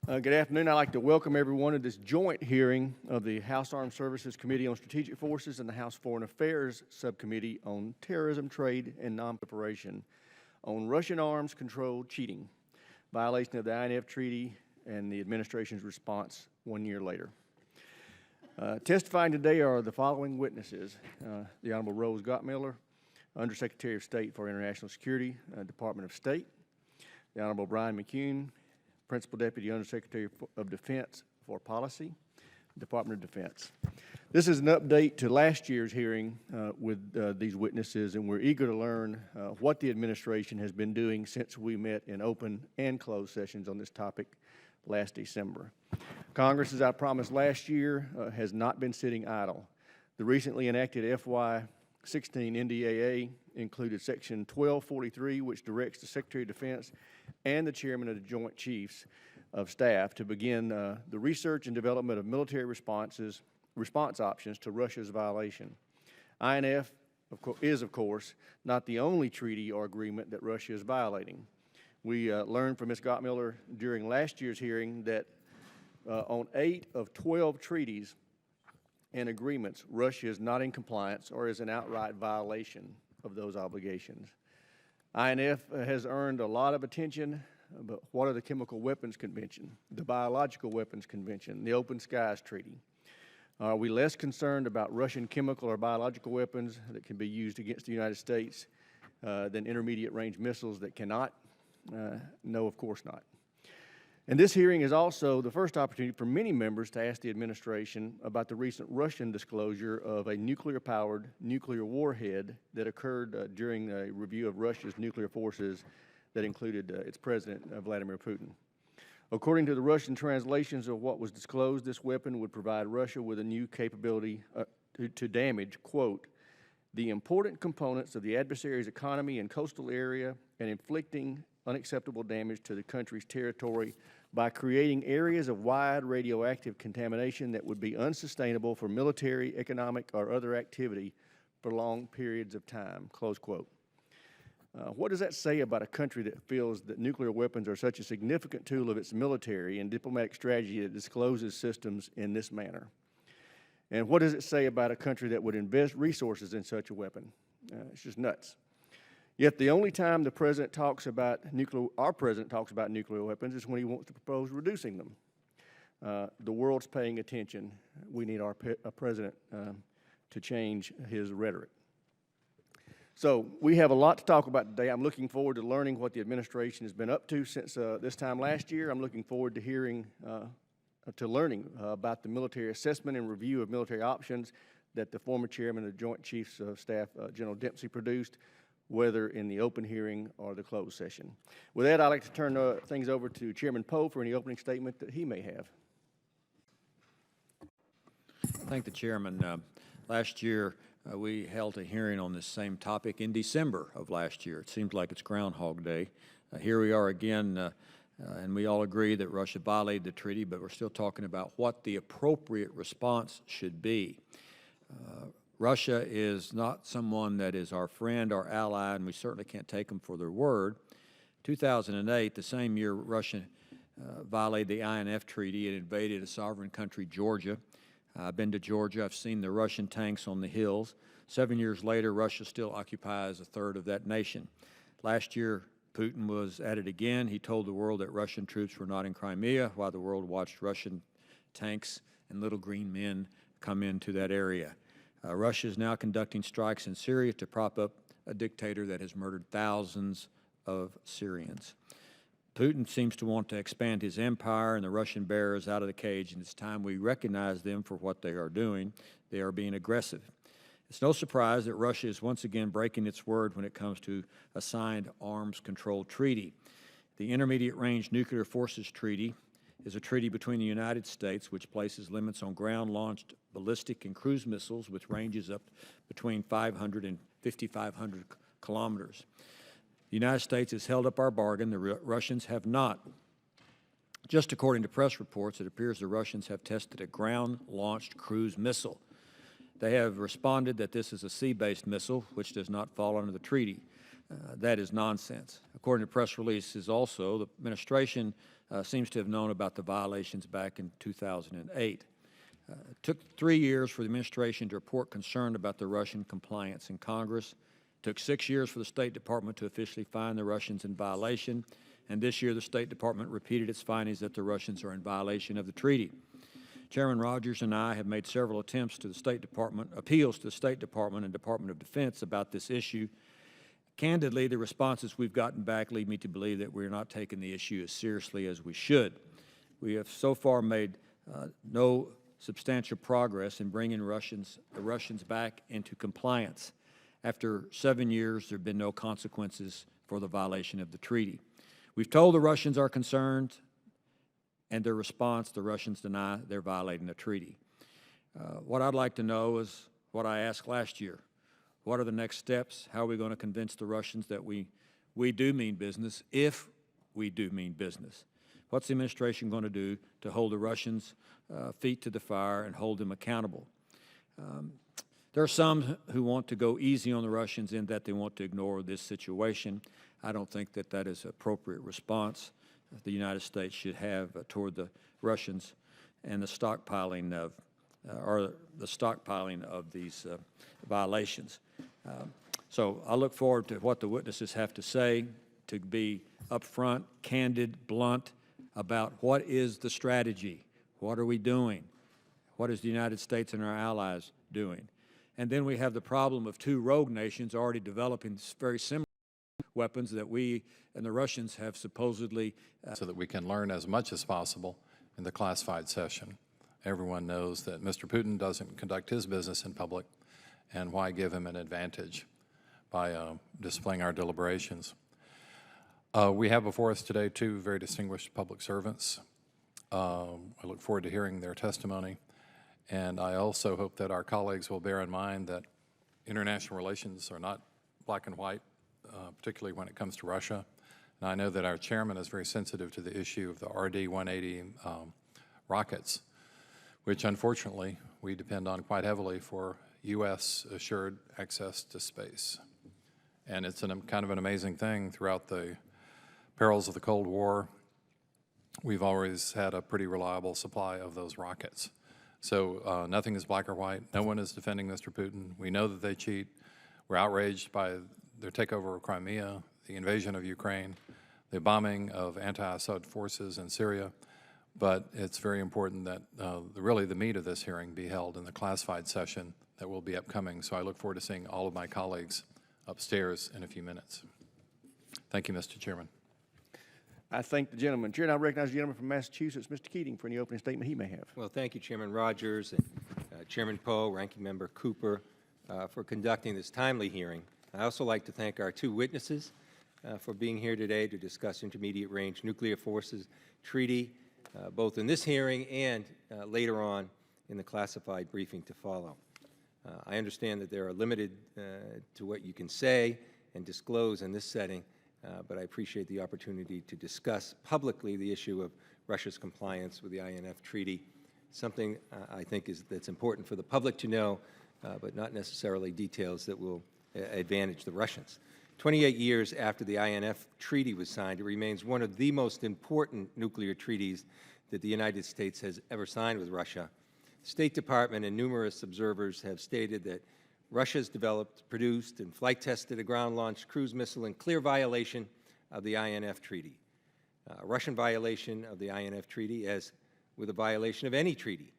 Good afternoon. I'd like to welcome everyone to this joint hearing of the House Armed Services Committee on Strategic Forces and the House Foreign Affairs Subcommittee on Terrorism, Trade, and Non-Proliferation on Russian arms control cheating, violation of the INF Treaty, and the administration's response 1 year later. Testifying today are the following witnesses: the Honorable Rose Gottmiller, Undersecretary of State for International Security, Department of State; the Honorable Brian McCune, Principal Deputy Undersecretary of Defense for Policy, Department of Defense. This is an update to last year's hearing with these witnesses, and we're eager to learn what the administration has been doing since we met in open and closed sessions on this topic last December. Congress, as I promised last year, has not been sitting idle. The recently enacted FY16 NDAA included Section 1243, which directs the Secretary of Defense and the Chairman of the Joint Chiefs of Staff to begin the research and development of military response options to Russia's violation. INF is, of course, not the only treaty or agreement that Russia is violating. We learned from Ms. Gottmiller during last year's hearing that on 8 of 12 treaties and agreements, Russia is not in compliance or is an outright violation of those obligations. INF has earned a lot of attention, but what are the Chemical Weapons Convention, the Biological Weapons Convention, the Open Skies Treaty? Are we less concerned about Russian chemical or biological weapons that can be used against the United States than intermediate range missiles that cannot? No, of course not. And this hearing is also the first opportunity for many members to ask the administration about the recent Russian disclosure of a nuclear-powered nuclear warhead that occurred during a review of Russia's nuclear forces that included its president, Vladimir Putin. According to the Russian translations of what was disclosed, this weapon would provide Russia with a new capability to damage, quote, the important components of the adversary's economy and coastal area and inflicting unacceptable damage to the country's territory by creating areas of wide radioactive contamination that would be unsustainable for military, economic, or other activity for long periods of time, close quote. What does that say about a country that feels that nuclear weapons are such a significant tool of its military and diplomatic strategy that discloses systems in this manner? And what does it say about a country that would invest resources in such a weapon? It's just nuts. Yet the only time our president talks about nuclear weapons is when he wants to propose reducing them. The world's paying attention. We need our president to change his rhetoric. So we have a lot to talk about today. I'm looking forward to learning what the administration has been up to since this time last year. I'm looking forward to learning about the military assessment and review of military options that the former chairman of the Joint Chiefs of Staff, General Dempsey, produced, whether in the open hearing or the closed session. With that, I'd like to turn things over to Chairman Poe for any opening statement that he may have. Thank the chairman. Last year, we held a hearing on this same topic in December of last year. It seems like it's Groundhog Day. Here we are again, and we all agree that Russia violated the treaty, but we're still talking about what the appropriate response should be. Russia is not someone that is our friend, our ally, and we certainly can't take them for their word. 2008, the same year Russia violated the INF Treaty and invaded a sovereign country, Georgia. I've been to Georgia. I've seen the Russian tanks on the hills. 7 years later, Russia still occupies a third of that nation. Last year, Putin was at it again. He told the world that Russian troops were not in Crimea while the world watched Russian tanks and little green men come into that area. Russia is now conducting strikes in Syria to prop up a dictator that has murdered thousands of Syrians. Putin seems to want to expand his empire, and the Russian bear is out of the cage, and it's time we recognize them for what they are doing. They are being aggressive. It's no surprise that Russia is once again breaking its word when it comes to a signed arms control treaty. The Intermediate Range Nuclear Forces Treaty is a treaty between the United States which places limits on ground-launched ballistic and cruise missiles with ranges up between 500 and 5,500 kilometers. The United States has held up our bargain. The Russians have not. Just according to press reports, it appears the Russians have tested a ground-launched cruise missile. They have responded that this is a sea-based missile, which does not fall under the treaty. That is nonsense. According to press releases also, the administration seems to have known about the violations back in 2008. It took 3 years for the administration to report concern about the Russian compliance in Congress. It took 6 years for the State Department to officially find the Russians in violation. And this year, the State Department repeated its findings that the Russians are in violation of the treaty. Chairman Rogers and I have made several attempts to the State Department, appeals to the State Department and Department of Defense about this issue. Candidly, the responses we've gotten back lead me to believe that we're not taking the issue as seriously as we should. We have so far made no substantial progress in bringing the Russians back into compliance. After 7 years, there have been no consequences for the violation of the treaty. We've told the Russians our concerns, and their response, the Russians deny they're violating the treaty. What I'd like to know is what I asked last year. What are the next steps? How are we going to convince the Russians that we do mean business, if we do mean business? What's the administration going to do to hold the Russians' feet to the fire and hold them accountable? There are some who want to go easy on the Russians in that they want to ignore this situation. I don't think that that is an appropriate response the United States should have toward the Russians and the stockpiling of these violations. So I look forward to what the witnesses have to say, to be upfront, candid, blunt about what is the strategy, what are we doing, what is the United States and our allies doing. And then we have the problem of two rogue nations already developing very similar weapons that we and the Russians have supposedly. So that we can learn as much as possible in the classified session. Everyone knows that Mr. Putin doesn't conduct his business in public, and why give him an advantage by displaying our deliberations. We have before us today two very distinguished public servants. I look forward to hearing their testimony, and I also hope that our colleagues will bear in mind that international relations are not black and white, particularly when it comes to Russia. And I know that our chairman is very sensitive to the issue of the RD-180 rockets, which unfortunately we depend on quite heavily for U.S. assured access to space. And it's kind of an amazing thing. Throughout the perils of the Cold War, we've always had a pretty reliable supply of those rockets. So nothing is black or white. No one is defending Mr. Putin. We know that they cheat. We're outraged by their takeover of Crimea, the invasion of Ukraine, the bombing of anti-Assad forces in Syria. But it's very important that really the meat of this hearing be held in the classified session that will be upcoming. So I look forward to seeing all of my colleagues upstairs in a few minutes. Thank you, Mr. Chairman. I thank the gentleman. Chair, and I recognize the gentleman from Massachusetts, Mr. Keating, for any opening statement he may have. Well, thank you, Chairman Rogers, and Chairman Poe, Ranking Member Cooper, for conducting this timely hearing. I also like to thank our two witnesses for being here today to discuss Intermediate Range Nuclear Forces Treaty, both in this hearing and later on in the classified briefing to follow. I understand that there are limited to what you can say and disclose in this setting, but I appreciate the opportunity to discuss publicly the issue of Russia's compliance with the INF Treaty, something I think that's important for the public to know, but not necessarily details that will advantage the Russians. 28 years after the INF Treaty was signed, it remains one of the most important nuclear treaties that the United States has ever signed with Russia. The State Department and numerous observers have stated that Russia's developed, produced, and flight-tested a ground-launched cruise missile in clear violation of the INF Treaty. A Russian violation of the INF Treaty, as with a violation of any treaty,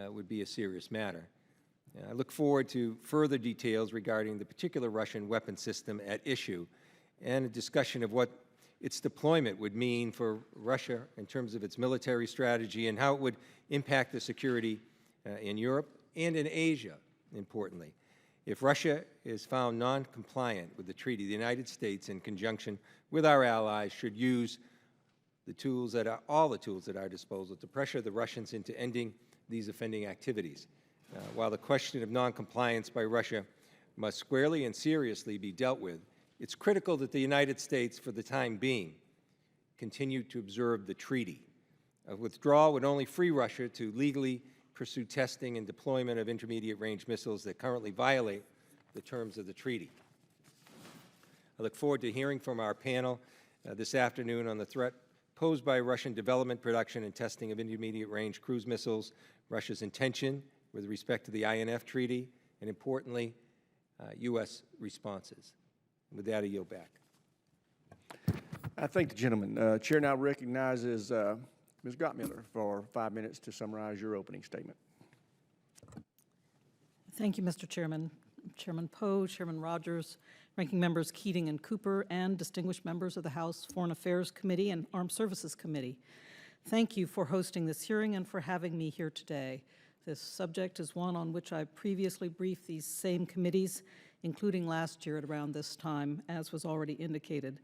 would be a serious matter. I look forward to further details regarding the particular Russian weapon system at issue and a discussion of what its deployment would mean for Russia in terms of its military strategy and how it would impact the security in Europe and in Asia, importantly. If Russia is found non-compliant with the treaty, the United States, in conjunction with our allies, should use the tools that are, all the tools at our disposal to pressure the Russians into ending these offending activities. While the question of non-compliance by Russia must squarely and seriously be dealt with, it's critical that the United States, for the time being, continue to observe the treaty. A withdrawal would only free Russia to legally pursue testing and deployment of intermediate-range missiles that currently violate the terms of the treaty. I look forward to hearing from our panel this afternoon on the threat posed by Russian development, production, and testing of intermediate-range cruise missiles, Russia's intention with respect to the INF Treaty, and importantly, U.S. responses. With that, I yield back. I thank the gentleman. Chair now recognizes Ms. Gottmiller for 5 minutes to summarize your opening statement. Thank you, Mr. Chairman. Chairman Poe, Chairman Rogers, Ranking Members Keating and Cooper, and distinguished members of the House Foreign Affairs Committee and Armed Services Committee. Thank you for hosting this hearing and for having me here today. This subject is one on which I previously briefed these same committees, including last year at around this time, as was already indicated.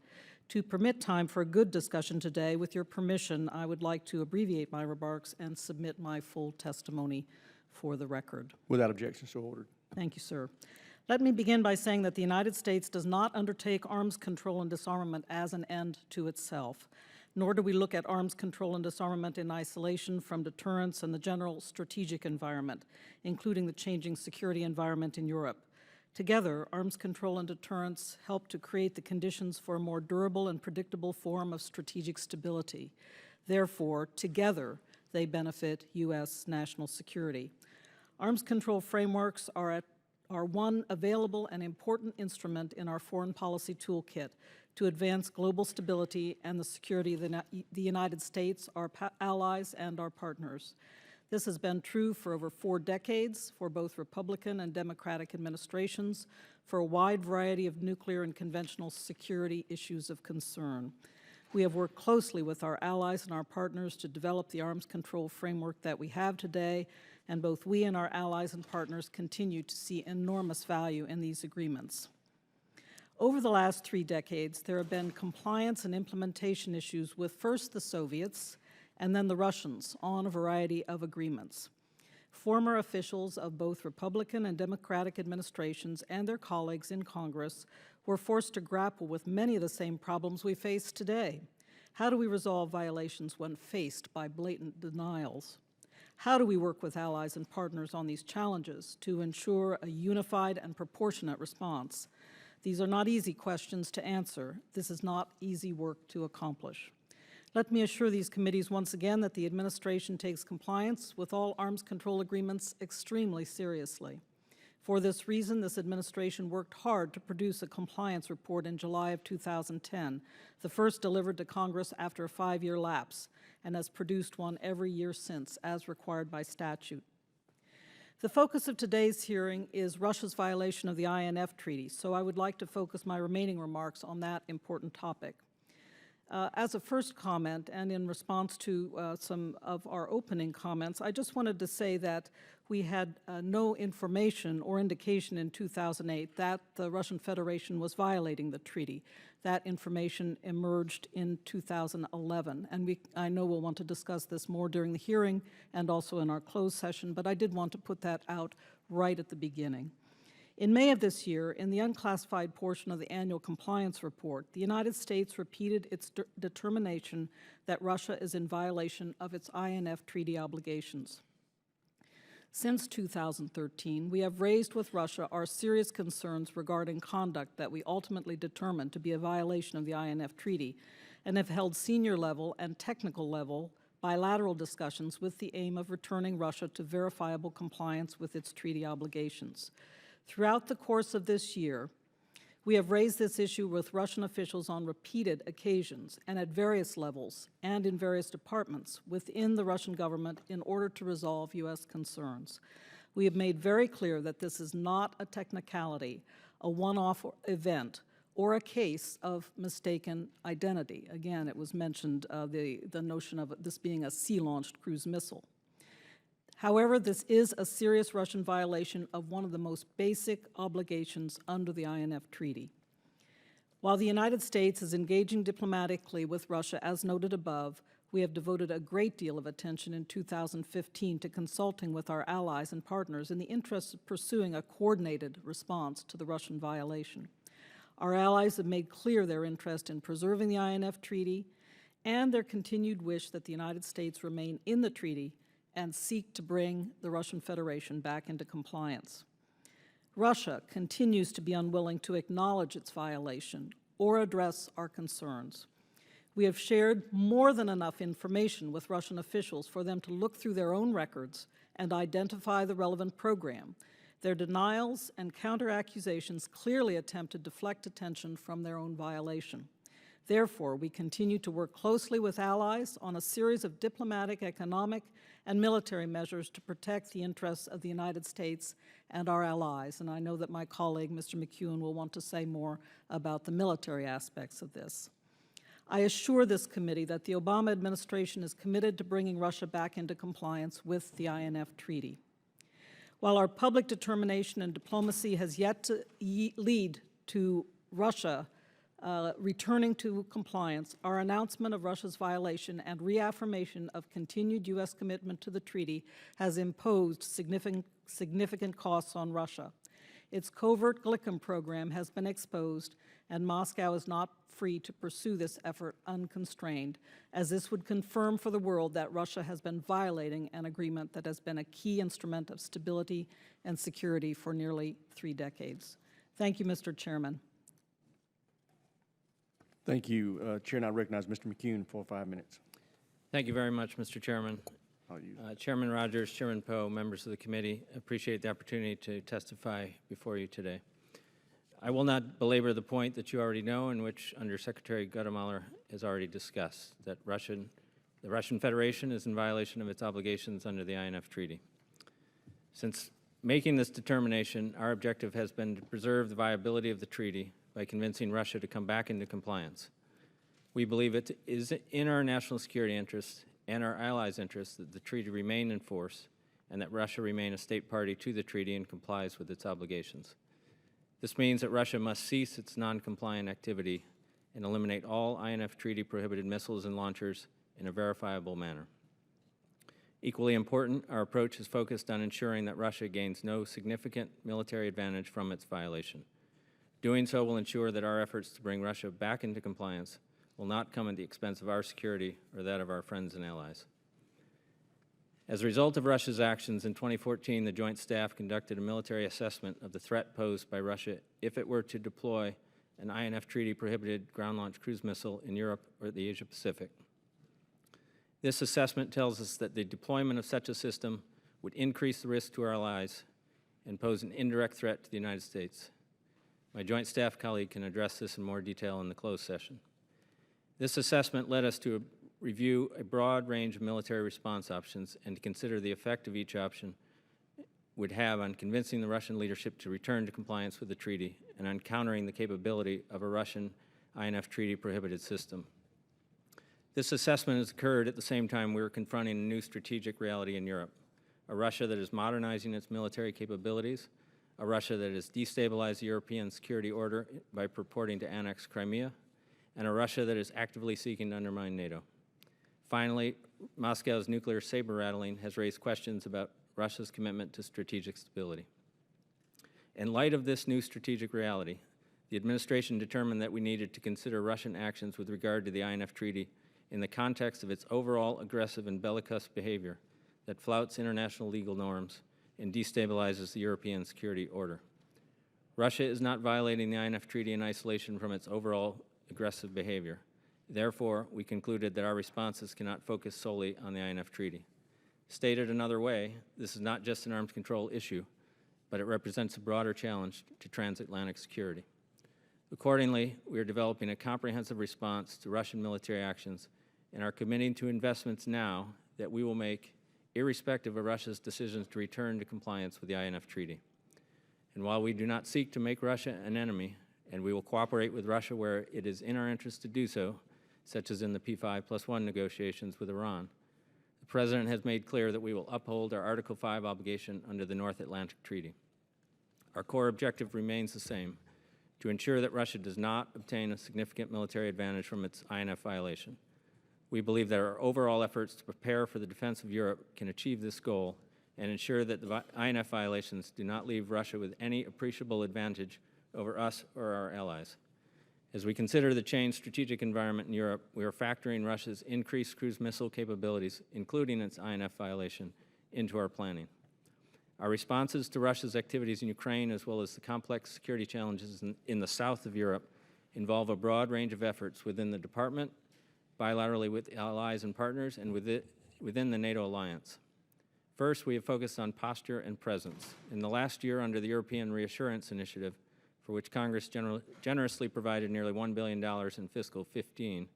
To permit time for a good discussion today, with your permission, I would like to abbreviate my remarks and submit my full testimony for the record. Without objection, so ordered. Thank you, sir. Let me begin by saying that the United States does not undertake arms control and disarmament as an end to itself, nor do we look at arms control and disarmament in isolation from deterrence and the general strategic environment, including the changing security environment in Europe. Together, arms control and deterrence help to create the conditions for a more durable and predictable form of strategic stability. Therefore, together, they benefit U.S. national security. Arms control frameworks are one available and important instrument in our foreign policy toolkit to advance global stability and the security of the United States, our allies, and our partners. This has been true for over 4 decades for both Republican and Democratic administrations for a wide variety of nuclear and conventional security issues of concern. We have worked closely with our allies and our partners to develop the arms control framework that we have today, and both we and our allies and partners continue to see enormous value in these agreements. Over the last 3 decades, there have been compliance and implementation issues with first the Soviets and then the Russians on a variety of agreements. Former officials of both Republican and Democratic administrations and their colleagues in Congress were forced to grapple with many of the same problems we face today. How do we resolve violations when faced by blatant denials? How do we work with allies and partners on these challenges to ensure a unified and proportionate response? These are not easy questions to answer. This is not easy work to accomplish. Let me assure these committees once again that the administration takes compliance with all arms control agreements extremely seriously. For this reason, this administration worked hard to produce a compliance report in July of 2010, the first delivered to Congress after a 5-year lapse, and has produced one every year since, as required by statute. The focus of today's hearing is Russia's violation of the INF Treaty, so I would like to focus my remaining remarks on that important topic. As a first comment, and in response to some of our opening comments, I just wanted to say that we had no information or indication in 2008 that the Russian Federation was violating the treaty. That information emerged in 2011, and I know we'll want to discuss this more during the hearing and also in our closed session, but I did want to put that out right at the beginning. In May of this year, in the unclassified portion of the annual compliance report, the United States repeated its determination that Russia is in violation of its INF treaty obligations. Since 2013, we have raised with Russia our serious concerns regarding conduct that we ultimately determined to be a violation of the INF treaty, and have held senior level and technical level bilateral discussions with the aim of returning Russia to verifiable compliance with its treaty obligations. Throughout the course of this year, we have raised this issue with Russian officials on repeated occasions and at various levels and in various departments within the Russian government in order to resolve U.S. concerns. We have made very clear that this is not a technicality, a one-off event, or a case of mistaken identity. Again, it was mentioned the notion of this being a sea-launched cruise missile. However, this is a serious Russian violation of one of the most basic obligations under the INF Treaty. While the United States is engaging diplomatically with Russia, as noted above, we have devoted a great deal of attention in 2015 to consulting with our allies and partners in the interest of pursuing a coordinated response to the Russian violation. Our allies have made clear their interest in preserving the INF Treaty and their continued wish that the United States remain in the treaty and seek to bring the Russian Federation back into compliance. Russia continues to be unwilling to acknowledge its violation or address our concerns. We have shared more than enough information with Russian officials for them to look through their own records and identify the relevant program. Their denials and counter-accusations clearly attempt to deflect attention from their own violation. Therefore, we continue to work closely with allies on a series of diplomatic, economic, and military measures to protect the interests of the United States and our allies. And I know that my colleague, Mr. McEwen, will want to say more about the military aspects of this. I assure this committee that the Obama administration is committed to bringing Russia back into compliance with the INF Treaty. While our public determination and diplomacy has yet to lead to Russia returning to compliance, our announcement of Russia's violation and reaffirmation of continued U.S. commitment to the treaty has imposed significant costs on Russia. Its covert Glickam program has been exposed, and Moscow is not free to pursue this effort unconstrained, as this would confirm for the world that Russia has been violating an agreement that has been a key instrument of stability and security for nearly 3 decades. Thank you, Mr. Chairman. Thank you, Chair. And I recognize Mr. McEwen for 5 minutes. Thank you very much, Mr. Chairman. Chairman Rogers, Chairman Poe, members of the committee, appreciate the opportunity to testify before you today. I will not belabor the point that you already know, and which Undersecretary Guttemeier has already discussed, that the Russian Federation is in violation of its obligations under the INF Treaty. Since making this determination, our objective has been to preserve the viability of the treaty by convincing Russia to come back into compliance. We believe it is in our national security interests and our allies' interests that the treaty remain in force and that Russia remain a state party to the treaty and complies with its obligations. This means that Russia must cease its non-compliant activity and eliminate all INF Treaty-prohibited missiles and launchers in a verifiable manner. Equally important, our approach is focused on ensuring that Russia gains no significant military advantage from its violation. Doing so will ensure that our efforts to bring Russia back into compliance will not come at the expense of our security or that of our friends and allies. As a result of Russia's actions in 2014, the Joint Staff conducted a military assessment of the threat posed by Russia if it were to deploy an INF Treaty-prohibited ground-launched cruise missile in Europe or the Asia-Pacific. This assessment tells us that the deployment of such a system would increase the risk to our allies and pose an indirect threat to the United States. My Joint Staff colleague can address this in more detail in the closed session. This assessment led us to review a broad range of military response options and to consider the effect of each option would have on convincing the Russian leadership to return to compliance with the treaty and on countering the capability of a Russian INF Treaty-prohibited system. This assessment has occurred at the same time we are confronting a new strategic reality in Europe, a Russia that is modernizing its military capabilities, a Russia that has destabilized the European security order by purporting to annex Crimea, and a Russia that is actively seeking to undermine NATO. Finally, Moscow's nuclear saber-rattling has raised questions about Russia's commitment to strategic stability. In light of this new strategic reality, the administration determined that we needed to consider Russian actions with regard to the INF Treaty in the context of its overall aggressive and bellicose behavior that flouts international legal norms and destabilizes the European security order. Russia is not violating the INF Treaty in isolation from its overall aggressive behavior. Therefore, we concluded that our responses cannot focus solely on the INF Treaty. Stated another way, this is not just an arms control issue, but it represents a broader challenge to transatlantic security. Accordingly, we are developing a comprehensive response to Russian military actions and are committing to investments now that we will make irrespective of Russia's decisions to return to compliance with the INF Treaty. And while we do not seek to make Russia an enemy, and we will cooperate with Russia where it is in our interest to do so, such as in the P5+1 negotiations with Iran, the President has made clear that we will uphold our Article 5 obligation under the North Atlantic Treaty. Our core objective remains the same, to ensure that Russia does not obtain a significant military advantage from its INF violation. We believe that our overall efforts to prepare for the defense of Europe can achieve this goal and ensure that the INF violations do not leave Russia with any appreciable advantage over us or our allies. As we consider the changed strategic environment in Europe, we are factoring Russia's increased cruise missile capabilities, including its INF violation, into our planning. Our responses to Russia's activities in Ukraine, as well as the complex security challenges in the south of Europe, involve a broad range of efforts within the department, bilaterally with allies and partners, and within the NATO alliance. First, we have focused on posture and presence. In the last year, under the European Reassurance Initiative, for which Congress generously provided nearly $1 billion in fiscal 15,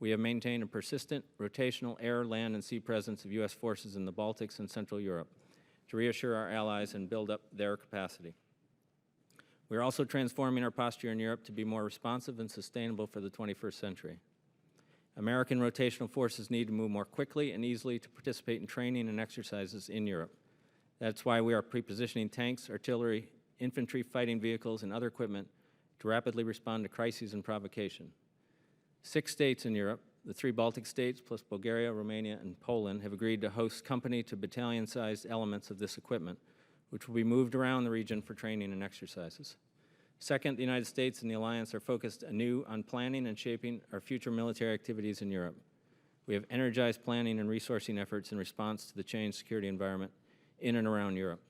we have maintained a persistent rotational air, land, and sea presence of U.S. forces in the Baltics and Central Europe to reassure our allies and build up their capacity. We are also transforming our posture in Europe to be more responsive and sustainable for the 21st century. American rotational forces need to move more quickly and easily to participate in training and exercises in Europe. That's why we are pre-positioning tanks, artillery, infantry, fighting vehicles, and other equipment to rapidly respond to crises and provocation. 6 states in Europe, the 3 Baltic states plus Bulgaria, Romania, and Poland, have agreed to host company to battalion-sized elements of this equipment, which will be moved around the region for training and exercises. Second, the United States and the Alliance are focused anew on planning and shaping our future military activities in Europe. We have energized planning and resourcing efforts in response to the changed security environment in and around Europe.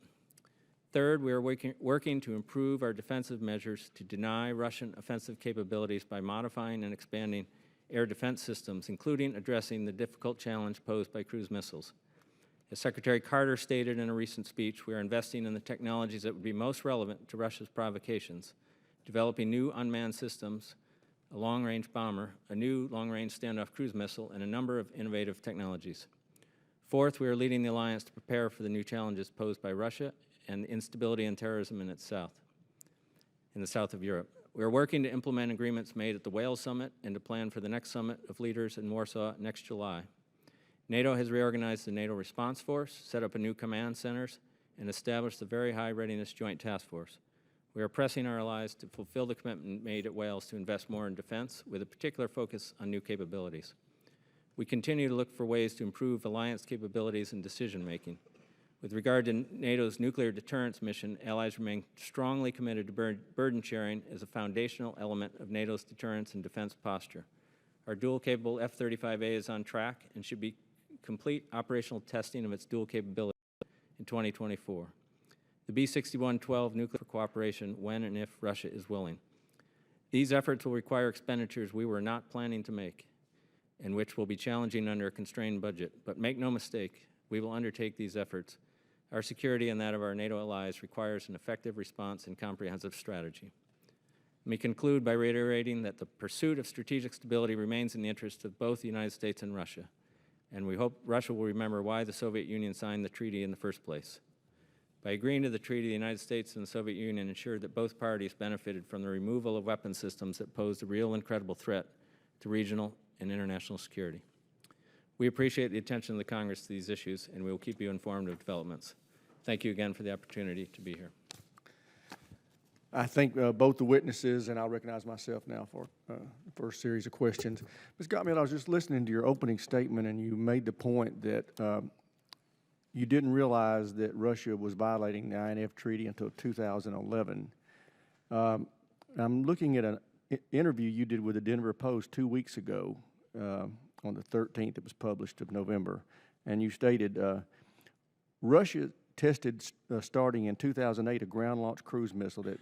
Third, we are working to improve our defensive measures to deny Russian offensive capabilities by modifying and expanding air defense systems, including addressing the difficult challenge posed by cruise missiles. As Secretary Carter stated in a recent speech, we are investing in the technologies that would be most relevant to Russia's provocations, developing new unmanned systems, a long-range bomber, a new long-range standoff cruise missile, and a number of innovative technologies. Fourth, we are leading the alliance to prepare for the new challenges posed by Russia and instability and terrorism in the south of Europe. We are working to implement agreements made at the Wales Summit and to plan for the next summit of leaders in Warsaw next July. NATO has reorganized the NATO Response Force, set up a new command centers, and established the Very High Readiness Joint Task Force. We are pressing our allies to fulfill the commitment made at Wales to invest more in defense, with a particular focus on new capabilities. We continue to look for ways to improve alliance capabilities and decision-making. With regard to NATO's nuclear deterrence mission, allies remain strongly committed to burden sharing as a foundational element of NATO's deterrence and defense posture. Our dual-capable F-35A is on track and should be complete operational testing of its dual capability in 2024. The B-6112 nuclear cooperation when and if Russia is willing. These efforts will require expenditures we were not planning to make and which will be challenging under a constrained budget. But make no mistake, we will undertake these efforts. Our security and that of our NATO allies requires an effective response and comprehensive strategy. Let me conclude by reiterating that the pursuit of strategic stability remains in the interest of both the United States and Russia, and we hope Russia will remember why the Soviet Union signed the treaty in the first place. By agreeing to the treaty, the United States and the Soviet Union ensured that both parties benefited from the removal of weapon systems that posed a real and credible threat to regional and international security. We appreciate the attention of the Congress to these issues, and we will keep you informed of developments. Thank you again for the opportunity to be here. I thank both the witnesses, and I'll recognize myself now for the first series of questions. Ms. Gottmiller, I was just listening to your opening statement, and you made the point that you didn't realize that Russia was violating the INF treaty until 2011. I'm looking at an interview you did with the Denver Post 2 weeks ago on the 13th. It was published of November, and you stated Russia tested starting in 2008 a ground-launched cruise missile that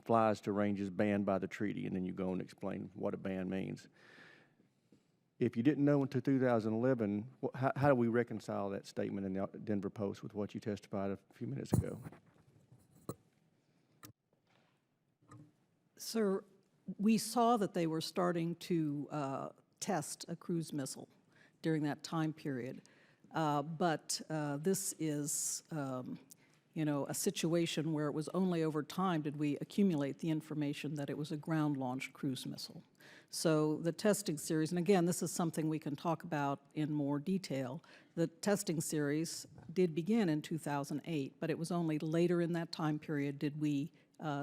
flies to ranges banned by the treaty, and then you go and explain what a ban means. If you didn't know until 2011, how do we reconcile that statement in the Denver Post with what you testified a few minutes ago? Sir, we saw that they were starting to test a cruise missile during that time period. But this is, a situation where it was only over time did we accumulate the information that it was a ground-launched cruise missile. So the testing series, and again, this is something we can talk about in more detail. The testing series did begin in 2008, but it was only later in that time period did we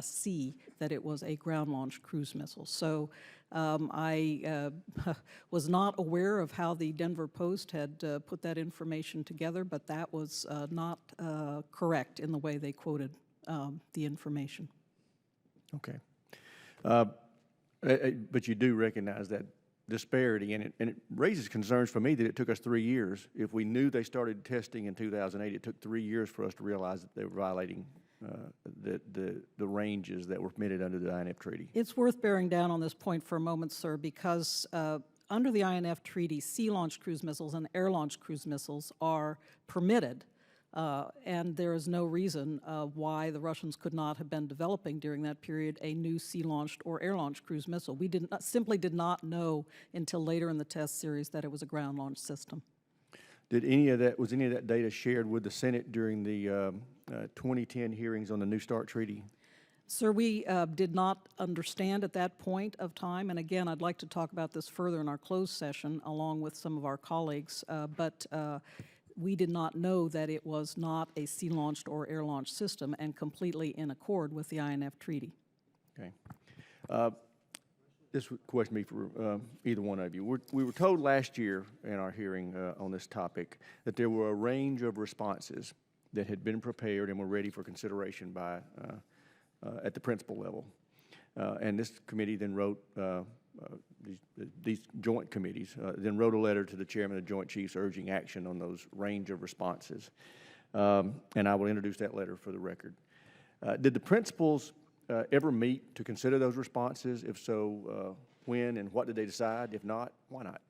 see that it was a ground-launched cruise missile. So I was not aware of how the Denver Post had put that information together, but that was not correct in the way they quoted the information. Okay. But you do recognize that disparity, and it raises concerns for me that it took us 3 years. If we knew they started testing in 2008, it took 3 years for us to realize that they were violating the ranges that were permitted under the INF treaty? It's worth bearing down on this point for a moment, sir, because under the INF treaty, sea-launched cruise missiles and air-launched cruise missiles are permitted, and there is no reason why the Russians could not have been developing during that period a new sea-launched or air-launched cruise missile. We simply did not know until later in the test series that it was a ground-launched system. Was any of that data shared with the Senate during the 2010 hearings on the New START treaty? Sir, we did not understand at that point of time, and again, I'd like to talk about this further in our closed session along with some of our colleagues, but we did not know that it was not a sea-launched or air-launched system and completely in accord with the INF treaty. Okay. This would question be for either one of you. We were told last year in our hearing on this topic that there were a range of responses that had been prepared and were ready for consideration by at the principal level. And this committee then wrote, these joint committees, then wrote a letter to the chairman of the Joint Chiefs urging action on those range of responses. And I will introduce that letter for the record. Did the principals ever meet to consider those responses? If so, when and what did they decide? If not, why not?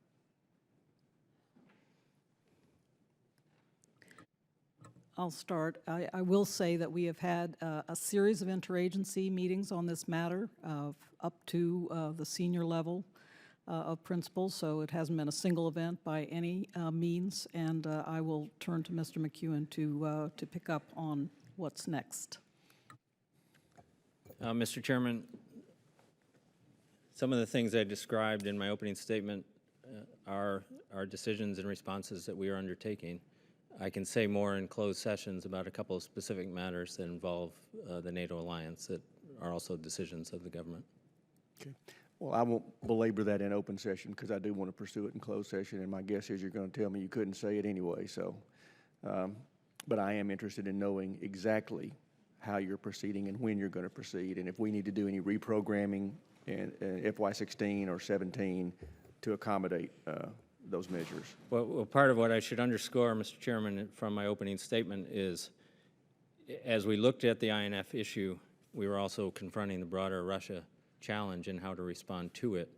I'll start. I will say that we have had a series of interagency meetings on this matter up to the senior level of principals, so it hasn't been a single event by any means, and I will turn to Mr. McEwen to pick up on what's next. Mr. Chairman, some of the things I described in my opening statement are decisions and responses that we are undertaking. I can say more in closed sessions about a couple of specific matters that involve the NATO alliance that are also decisions of the government. Okay. Well, I won't belabor that in open session because I do want to pursue it in closed session, and my guess is you're going to tell me you couldn't say it anyway. So, but I am interested in knowing exactly how you're proceeding and when you're going to proceed, and if we need to do any reprogramming in FY16 or 17 to accommodate those measures. Well, part of what I should underscore, Mr. Chairman, from my opening statement is, as we looked at the INF issue, we were also confronting the broader Russia challenge and how to respond to it,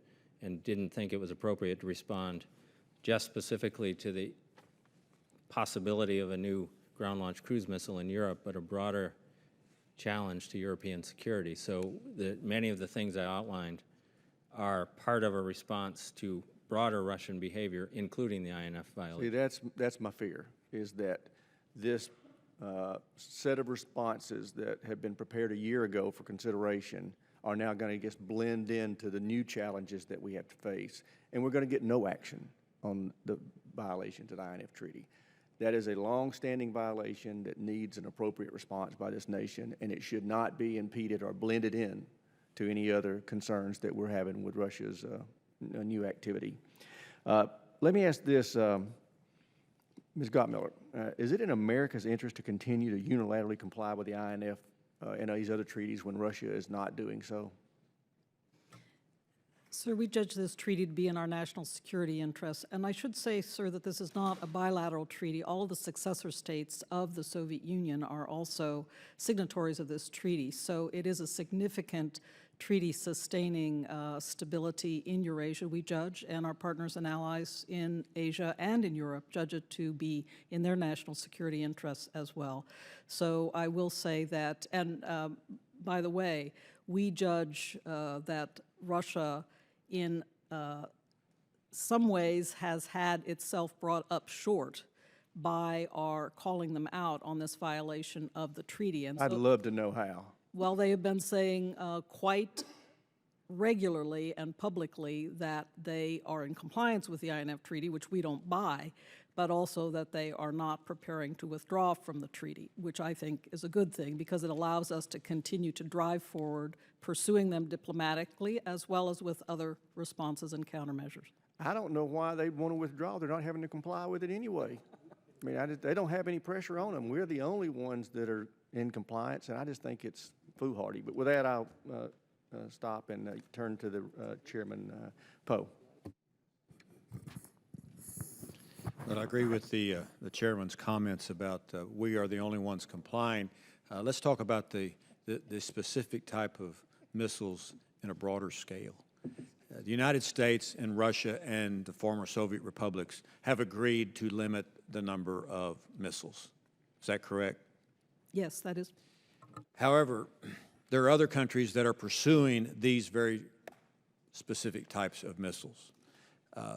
and didn't think it was appropriate to respond just specifically to the possibility of a new ground-launched cruise missile in Europe, but a broader challenge to European security. So many of the things I outlined are part of a response to broader Russian behavior, including the INF violation. See, that's my fear, is that this set of responses that have been prepared a year ago for consideration are now going to just blend into the new challenges that we have to face, and we're going to get no action on the violations of the INF treaty. That is a long-standing violation that needs an appropriate response by this nation, and it should not be impeded or blended in to any other concerns that we're having with Russia's new activity. Let me ask this, Ms. Gottmiller, is it in America's interest to continue to unilaterally comply with the INF and these other treaties when Russia is not doing so? Sir, we judge this treaty to be in our national security interests, and I should say, sir, that this is not a bilateral treaty. All of the successor states of the Soviet Union are also signatories of this treaty, so it is a significant treaty sustaining stability in Eurasia, we judge, and our partners and allies in Asia and in Europe judge it to be in their national security interests as well. So I will say that, and by the way, we judge that Russia in some ways has had itself brought up short by our calling them out on this violation of the treaty. And I'd love to know how. Well, they have been saying quite regularly and publicly that they are in compliance with the INF treaty, which we don't buy, but also that they are not preparing to withdraw from the treaty, which I think is a good thing because it allows us to continue to drive forward, pursuing them diplomatically as well as with other responses and countermeasures. I don't know why they want to withdraw. They're not having to comply with it anyway. I mean, they don't have any pressure on them. We're the only ones that are in compliance, and I just think it's foolhardy. But with that, I'll stop and turn to the Chairman Poe. But I agree with the chairman's comments about we are the only ones complying. Let's talk about the specific type of missiles in a broader scale. The United States and Russia and the former Soviet republics have agreed to limit the number of missiles. Is that correct? Yes, that is. However, there are other countries that are pursuing these very specific types of missiles,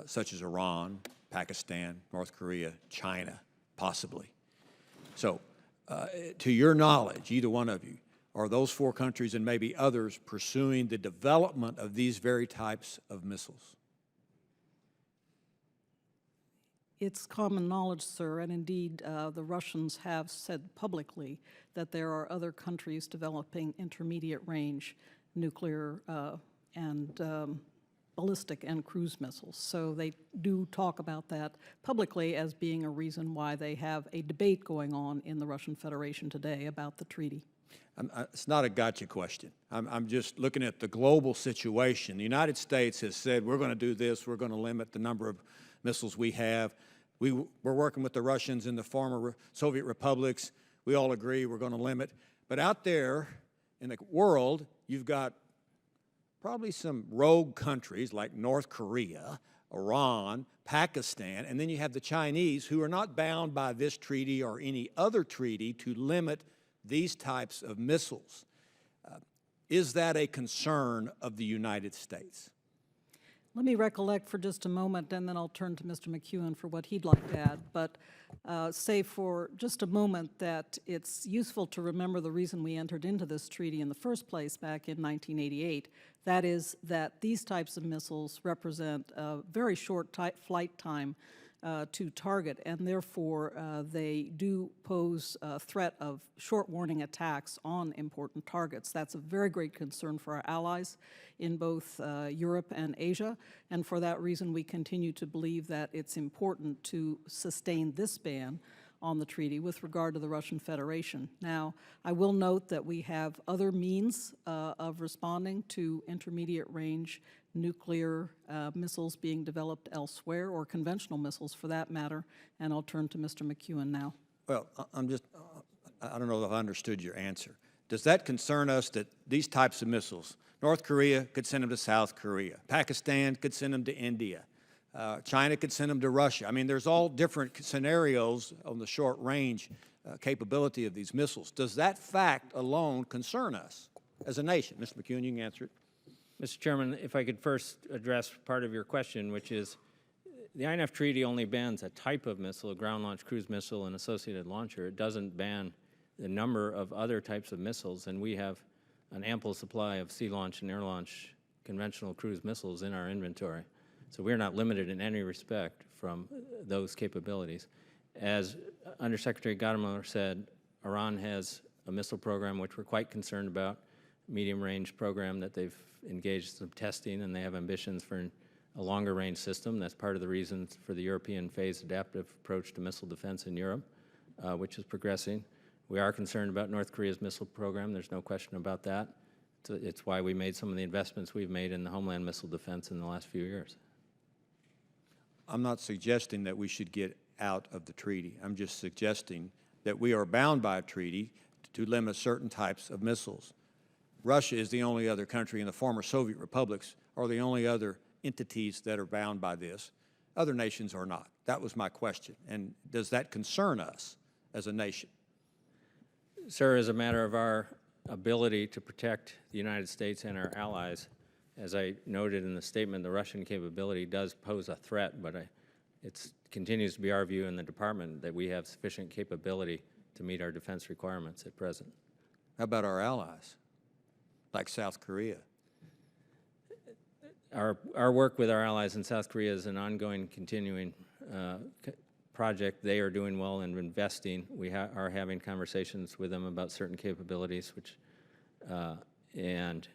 such as Iran, Pakistan, North Korea, China, possibly. So, to your knowledge, either one of you, are those 4 countries and maybe others pursuing the development of these very types of missiles? It's common knowledge, sir, and indeed the Russians have said publicly that there are other countries developing intermediate range nuclear and ballistic and cruise missiles. So they do talk about that publicly as being a reason why they have a debate going on in the Russian Federation today about the treaty. It's not a gotcha question. I'm just looking at the global situation. The United States has said, we're going to do this, we're going to limit the number of missiles we have. We're working with the Russians and the former Soviet republics. We all agree we're going to limit. But out there in the world, you've got probably some rogue countries like North Korea, Iran, Pakistan, and then you have the Chinese who are not bound by this treaty or any other treaty to limit these types of missiles. Is that a concern of the United States? Let me recollect for just a moment, and then I'll turn to Mr. McEwen for what he'd like to add, but say for just a moment that it's useful to remember the reason we entered into this treaty in the first place back in 1988. That is that these types of missiles represent a very short flight time to target, and therefore they do pose a threat of short warning attacks on important targets. That's a very great concern for our allies in both Europe and Asia, and for that reason we continue to believe that it's important to sustain this ban on the treaty with regard to the Russian Federation. Now, I will note that we have other means of responding to intermediate range nuclear missiles being developed elsewhere, or conventional missiles for that matter, and I'll turn to Mr. McEwen now. Well, I don't know if I understood your answer. Does that concern us that these types of missiles, North Korea could send them to South Korea, Pakistan could send them to India, China could send them to Russia? I mean, there's all different scenarios on the short range capability of these missiles. Does that fact alone concern us as a nation? Mr. McEwen, you can answer it. Mr. Chairman, if I could first address part of your question, which is the INF treaty only bans a type of missile, a ground-launched cruise missile and associated launcher. It doesn't ban the number of other types of missiles, and we have an ample supply of sea-launched and air-launched conventional cruise missiles in our inventory. So we're not limited in any respect from those capabilities. As Undersecretary Gadamer said, Iran has a missile program which we're quite concerned about, medium-range program that they've engaged some testing, and they have ambitions for a longer-range system. That's part of the reasons for the European phased adaptive approach to missile defense in Europe, which is progressing. We are concerned about North Korea's missile program. There's no question about that. It's why we made some of the investments we've made in the homeland missile defense in the last few years. I'm not suggesting that we should get out of the treaty. I'm just suggesting that we are bound by a treaty to limit certain types of missiles. Russia is the only other country, and the former Soviet republics are the only other entities that are bound by this. Other nations are not. That was my question. And does that concern us as a nation? Sir, as a matter of our ability to protect the United States and our allies, as I noted in the statement, the Russian capability does pose a threat, but it continues to be our view in the department that we have sufficient capability to meet our defense requirements at present. How about our allies, like South Korea? Our work with our allies in South Korea is an ongoing, continuing project. They are doing well in investing. We are having conversations with them about certain capabilities, and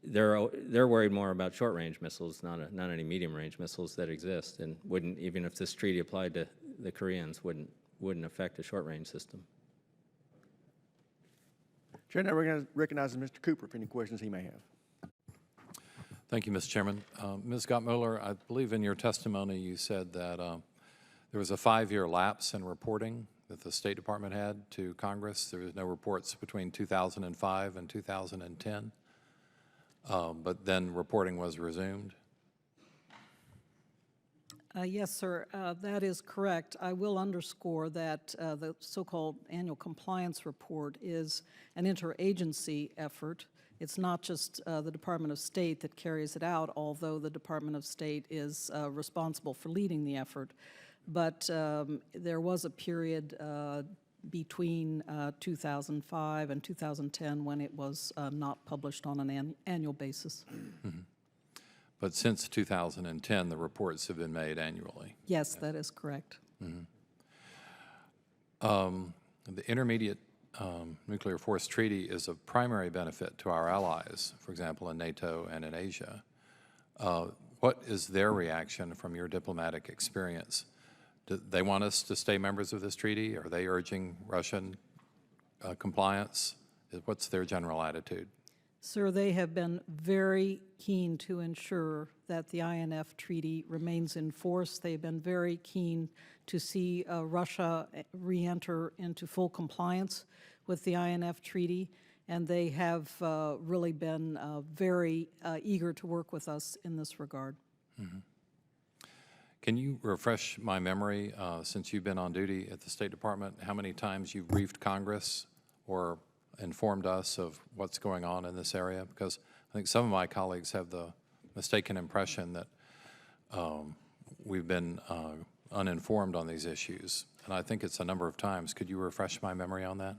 they're worried more about short-range missiles, not any medium-range missiles that exist, and wouldn't, even if this treaty applied to the Koreans, wouldn't affect a short-range system. Chair now recognizes Mr. Cooper for any questions he may have. Thank you, Mr. Chairman. Ms. Gottmuller, I believe in your testimony you said that there was a 5-year lapse in reporting that the State Department had to Congress. There was no reports between 2005 and 2010, but then reporting was resumed. Yes, sir, that is correct. I will underscore that the so-called annual compliance report is an interagency effort. It's not just the Department of State that carries it out, although the Department of State is responsible for leading the effort. But there was a period between 2005 and 2010 when it was not published on an annual basis. Mm-hmm. But since 2010, the reports have been made annually. Yes, that is correct. Mm-hmm. The Intermediate Nuclear Force Treaty is of primary benefit to our allies, for example, in NATO and in Asia. What is their reaction from your diplomatic experience? Do they want us to stay members of this treaty? Are they urging Russian compliance? What's their general attitude? Sir, they have been very keen to ensure that the INF treaty remains in force. They've been very keen to see Russia re-enter into full compliance with the INF treaty, and they have really been very eager to work with us in this regard. Mm-hmm. Can you refresh my memory, since you've been on duty at the State Department, how many times you've briefed Congress or informed us of what's going on in this area? Because I think some of my colleagues have the mistaken impression that we've been uninformed on these issues, and I think it's a number of times. Could you refresh my memory on that?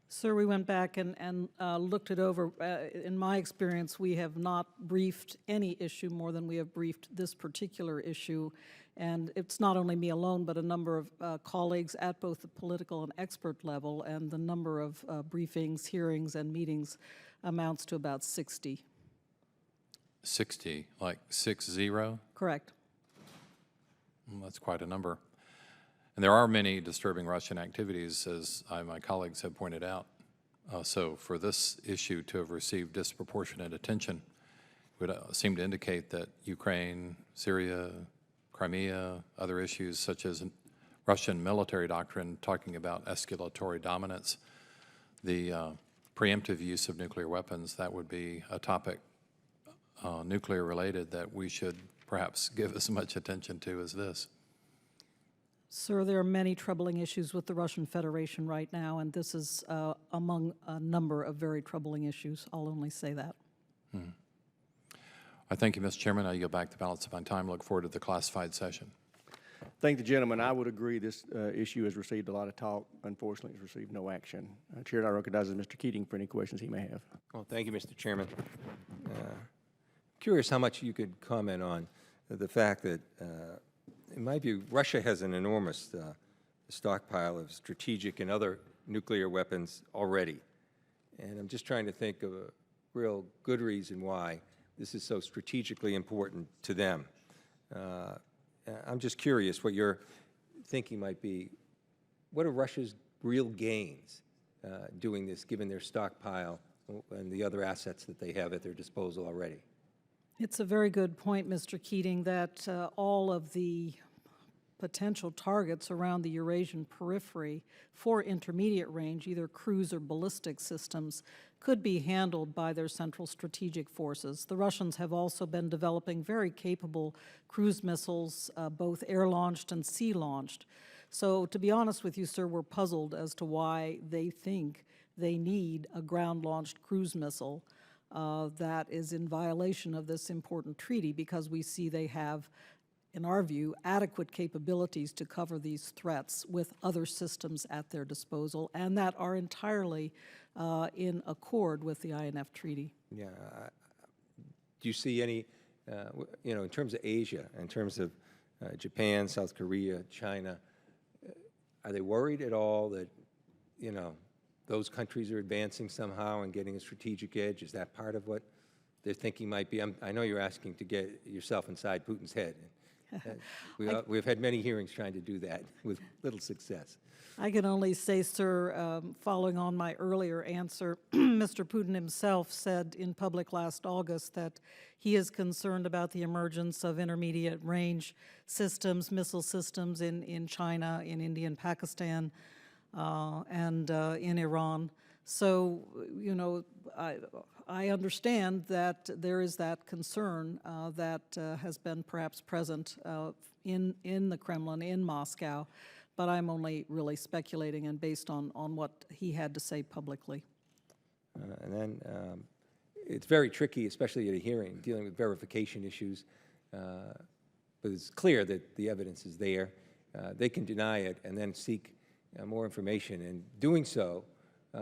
Sir, we went back and looked it over. In my experience, we have not briefed any issue more than we have briefed this particular issue. And it's not only me alone, but a number of colleagues at both the political and expert level, and the number of briefings, hearings, and meetings amounts to about 60. 60, like 6-0? Correct. Well, that's quite a number. And there are many disturbing Russian activities, as my colleagues have pointed out. So for this issue to have received disproportionate attention would seem to indicate that Ukraine, Syria, Crimea, other issues such as Russian military doctrine talking about escalatory dominance, the preemptive use of nuclear weapons, that would be a topic nuclear related that we should perhaps give as much attention to as this. Sir, there are many troubling issues with the Russian Federation right now, and this is among a number of very troubling issues. I'll only say that. I thank you, Mr. Chairman. I yield back the balance of my time. Look forward to the classified session. Thank the gentleman. I would agree this issue has received a lot of talk. Unfortunately, it's received no action. Chair, I recognize Mr. Keating for any questions he may have. Well, thank you, Mr. Chairman. Curious how much you could comment on the fact that, in my view, Russia has an enormous stockpile of strategic and other nuclear weapons already. And I'm just trying to think of a real good reason why this is so strategically important to them. I'm just curious what your thinking might be. What are Russia's real gains doing this, given their stockpile and the other assets that they have at their disposal already? It's a very good point, Mr. Keating, that all of the potential targets around the Eurasian periphery for intermediate range, either cruise or ballistic systems, could be handled by their central strategic forces. The Russians have also been developing very capable cruise missiles, both air-launched and sea-launched. So to be honest with you, sir, we're puzzled as to why they think they need a ground-launched cruise missile that is in violation of this important treaty, because we see they have, in our view, adequate capabilities to cover these threats with other systems at their disposal, and that are entirely in accord with the INF treaty. Yeah. Do you see any, in terms of Asia, in terms of Japan, South Korea, China, are they worried at all that, those countries are advancing somehow and getting a strategic edge? Is that part of what their thinking might be? I know you're asking to get yourself inside Putin's head. We've had many hearings trying to do that with little success. I can only say, sir, following on my earlier answer, Mr. Putin himself said in public last August that he is concerned about the emergence of intermediate range systems, missile systems in China, in India and Pakistan. and in Iran. So, you know, I understand that there is that concern that has been perhaps present in the Kremlin, in Moscow, but I'm only really speculating and based on what he had to say publicly. And then it's very tricky, especially at a hearing, dealing with verification issues. But it's clear that the evidence is there. They can deny it and then seek more information. And doing so,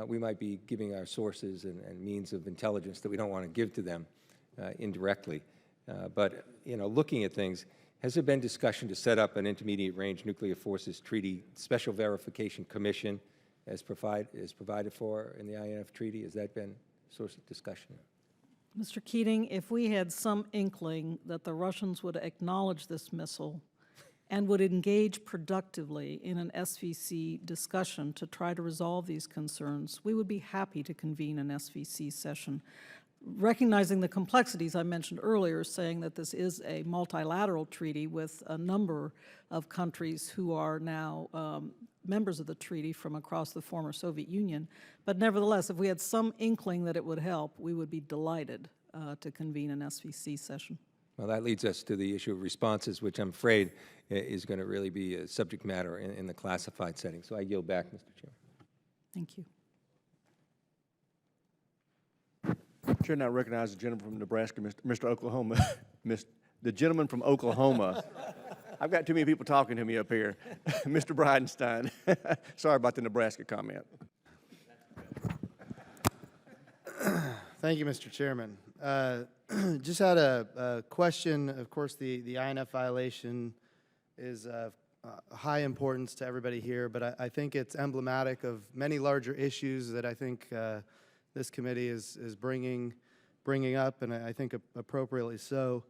we might be giving our sources and means of intelligence that we don't want to give to them indirectly. But, you know, looking at things, has there been discussion to set up an Intermediate Range Nuclear Forces Treaty Special Verification Commission as provided for in the INF Treaty? Has that been a source of discussion? Mr. Keating, if we had some inkling that the Russians would acknowledge this missile and would engage productively in an SVC discussion to try to resolve these concerns, we would be happy to convene an SVC session. Recognizing the complexities I mentioned earlier, saying that this is a multilateral treaty with a number of countries who are now members of the treaty from across the former Soviet Union. But nevertheless, if we had some inkling that it would help, we would be delighted to convene an SVC session. Well, that leads us to the issue of responses, which I'm afraid is going to really be a subject matter in the classified setting. So I yield back, Mr. Chairman. Thank you. Chair now recognizes the gentleman from Nebraska, Mr. Oklahoma. The gentleman from Oklahoma. I've got too many people talking to me up here. Mr. Bridenstine. Sorry about the Nebraska comment. Thank you, Mr. Chairman. Just had a question. Of course, the INF violation is of high importance to everybody here, but I think it's emblematic of many larger issues that I think this committee is bringing up, and I think appropriately so.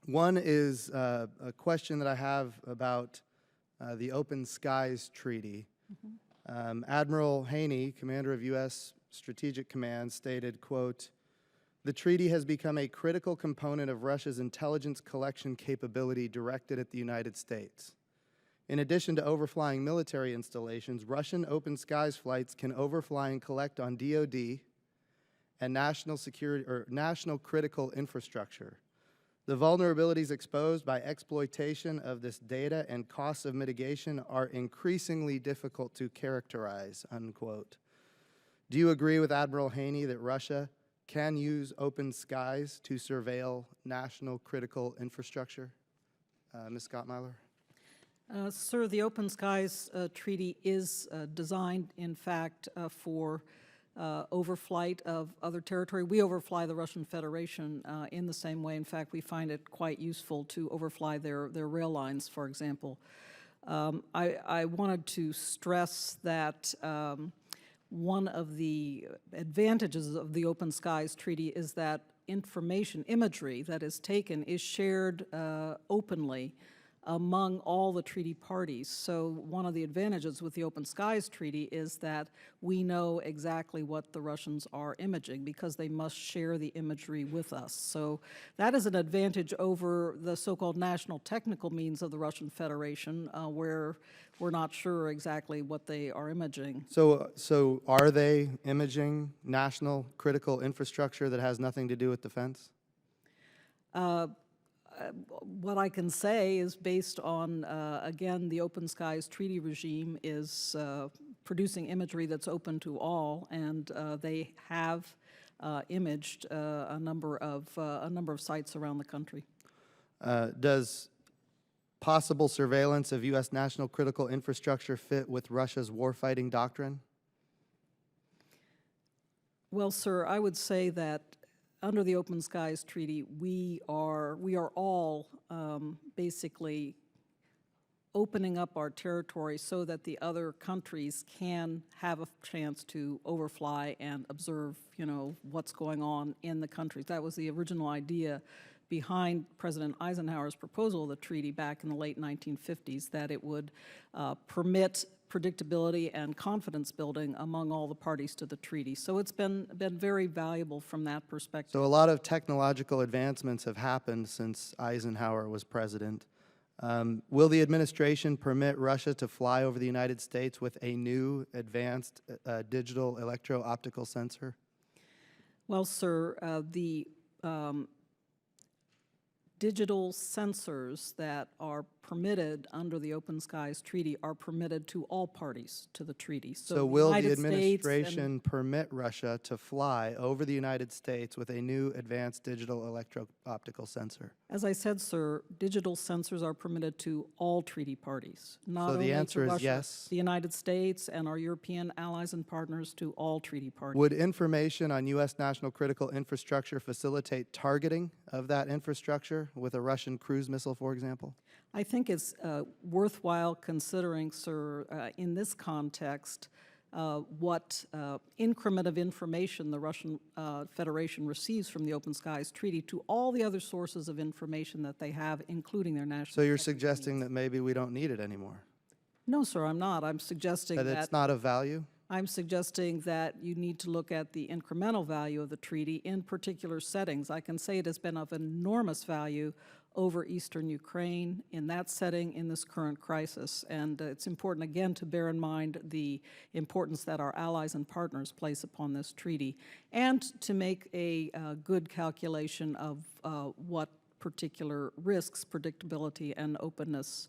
One is a question that I have about the Open Skies Treaty. Admiral Haney, commander of U.S. Strategic Command, stated, quote, "The treaty has become a critical component of Russia's intelligence collection capability directed at the United States. In addition to overflying military installations, Russian open skies flights can overfly and collect on DoD and national security or national critical infrastructure. The vulnerabilities exposed by exploitation of this data and costs of mitigation are increasingly difficult to characterize," unquote. Do you agree with Admiral Haney that Russia can use open skies to surveil national critical infrastructure? Ms. Gottmeiler? Sir, the Open Skies Treaty is designed, in fact, for overflight of other territory. We overfly the Russian Federation in the same way. In fact, we find it quite useful to overfly their rail lines, for example. I wanted to stress that one of the advantages of the Open Skies Treaty is that information, imagery that is taken is shared openly among all the treaty parties. So one of the advantages with the Open Skies Treaty is that we know exactly what the Russians are imaging because they must share the imagery with us. So that is an advantage over the so-called national technical means of the Russian Federation, where we're not sure exactly what they are imaging. So are they imaging national critical infrastructure that has nothing to do with defense? What I can say is based on, again, the Open Skies Treaty regime is producing imagery that's open to all, and they have imaged a number of sites around the country. Does possible surveillance of U.S. national critical infrastructure fit with Russia's warfighting doctrine? Well, sir, I would say that under the Open Skies Treaty, we are all basically opening up our territory so that the other countries can have a chance to overfly and observe, what's going on in the countries. That was the original idea behind President Eisenhower's proposal of the treaty back in the late 1950s, that it would permit predictability and confidence building among all the parties to the treaty. So it's been very valuable from that perspective. So a lot of technological advancements have happened since Eisenhower was president. Will the administration permit Russia to fly over the United States with a new advanced digital electro-optical sensor? Well, sir, the digital sensors that are permitted under the Open Skies Treaty are permitted to all parties to the treaty. So will the United States and- administration permit Russia to fly over the United States with a new advanced digital electro-optical sensor? As I said, sir, digital sensors are permitted to all treaty parties, not So the only answer to is Russia, yes? the United States and our European allies and partners, to all treaty parties. Would information on U.S. national critical infrastructure facilitate targeting of that infrastructure with a Russian cruise missile, for example? I think it's worthwhile considering, sir, in this context, what increment of information the Russian Federation receives from the Open Skies Treaty to all the other sources of information that they have, including their national. So you're security suggesting needs. that maybe we don't need it anymore? No, sir, I'm not. I'm suggesting That that. it's not of value? I'm suggesting that you need to look at the incremental value of the treaty in particular settings. I can say it has been of enormous value over eastern Ukraine in that setting in this current crisis. And it's important, again, to bear in mind the importance that our allies and partners place upon this treaty, and to make a good calculation of what particular risks, predictability, and openness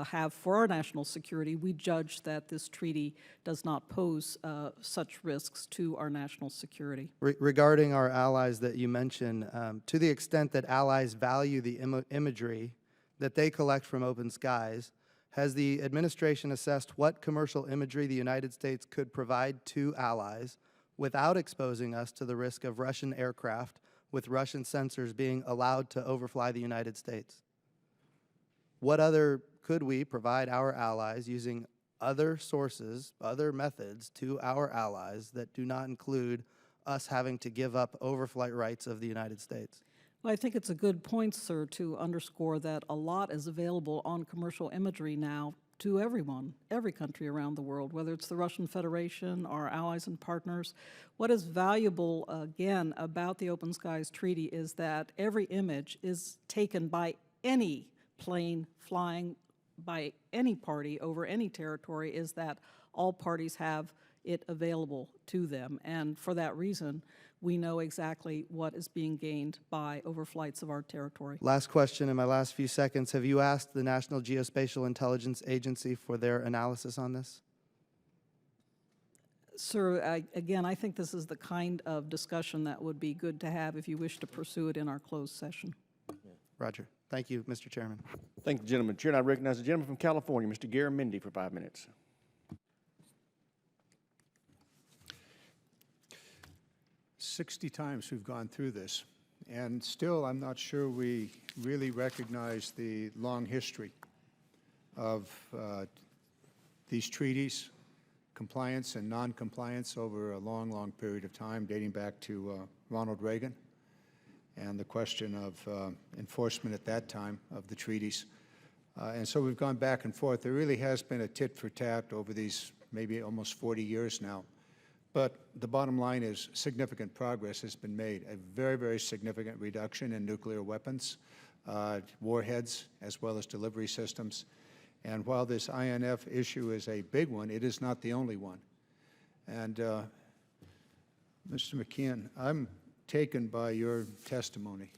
have for our national security. We judge that this treaty does not pose such risks to our national security. Regarding our allies that you mentioned, to the extent that allies value the imagery that they collect from Open Skies, has the administration assessed what commercial imagery the United States could provide to allies without exposing us to the risk of Russian aircraft with Russian sensors being allowed to overfly the United States? What other could we provide our allies using other sources, other methods to our allies that do not include us having to give up overflight rights of the United States? Well, I think it's a good point, sir, to underscore that a lot is available on commercial imagery now to everyone, every country around the world, whether it's the Russian Federation, our allies and partners. What is valuable, again, about the Open Skies Treaty is that every image is taken by any plane flying by any party over any territory, is that all parties have it available to them. And for that reason, we know exactly what is being gained by overflights of our territory. Last question in my last few seconds. Have you asked the National Geospatial Intelligence Agency for their analysis on this? Sir, again, I think this is the kind of discussion that would be good to have if you wish to pursue it in our closed session. Roger. Thank you, Mr. Chairman. Thank you, gentleman. Chair, and I recognize the gentleman from California, Mr. Garamendi, for 5 minutes. 60 times we've gone through this, and still I'm not sure we really recognize the long history of these treaties, compliance and non-compliance over a long, long period of time, dating back to Ronald Reagan, and the question of enforcement at that time of the treaties. And so we've gone back and forth. There really has been a tit for tat over these maybe almost 40 years now. But the bottom line is significant progress has been made, a very, very significant reduction in nuclear weapons, warheads, as well as delivery systems. And while this INF issue is a big one, it is not the only one. And Mr. McKeon, I'm taken by your testimony.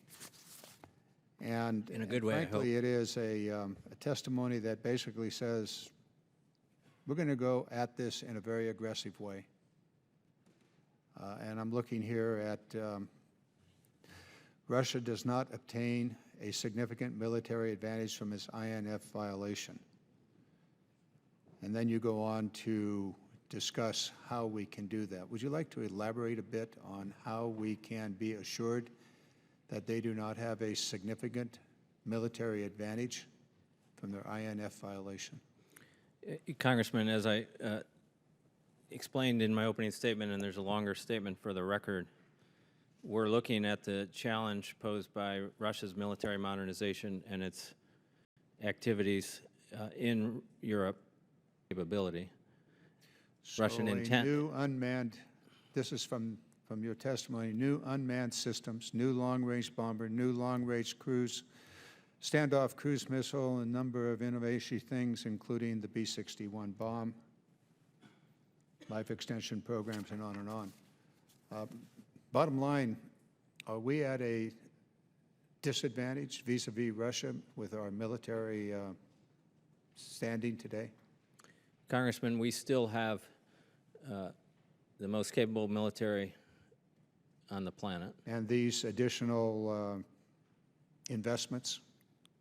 And In a good way, I frankly, it is a testimony that basically says, we're going to go at this in a very aggressive way. And I'm looking here at Russia does not obtain a significant military advantage from its INF violation. And then you go on to discuss how we can do that. Would you like to elaborate a bit on how we can be assured that they do not have a significant military advantage from their INF violation? Congressman, as I explained in my opening statement, and there's a longer statement for the record, we're looking at the challenge posed by Russia's military modernization and its activities in Europe capability. Russian So intent. a new unmanned, this is from your testimony, new unmanned systems, new long-range bomber, new long-range cruise standoff cruise missile, a number of innovative things, including the B-61 bomb, life extension programs, and on and on. Bottom line, are we at a disadvantage vis-a-vis Russia with our military standing today? Congressman, we still have the most capable military on the planet. And these additional investments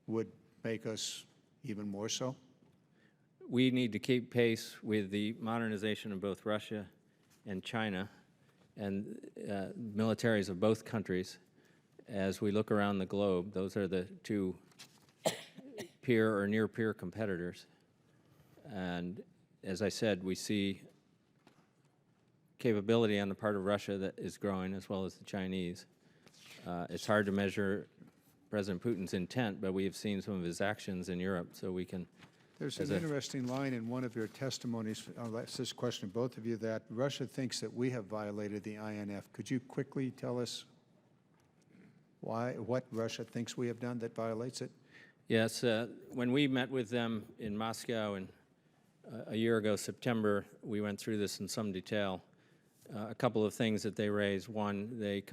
would make us even more so? We need to keep pace with the modernization of both Russia and China and militaries of both countries. As we look around the globe, those are the two peer or near-peer competitors. And as I said, we see capability on the part of Russia that is growing, as well as the Chinese. It's hard to measure President Putin's intent, but we have seen some of his actions in Europe, so we can. There's an interesting line in one of your testimonies, I'll ask this question to both of you, that Russia thinks that we have violated the INF. Could you quickly tell us what Russia thinks we have done that violates it? Yes, when we met with them in Moscow a year ago, September, we went through this in some detail. A couple of things that they raised. One, they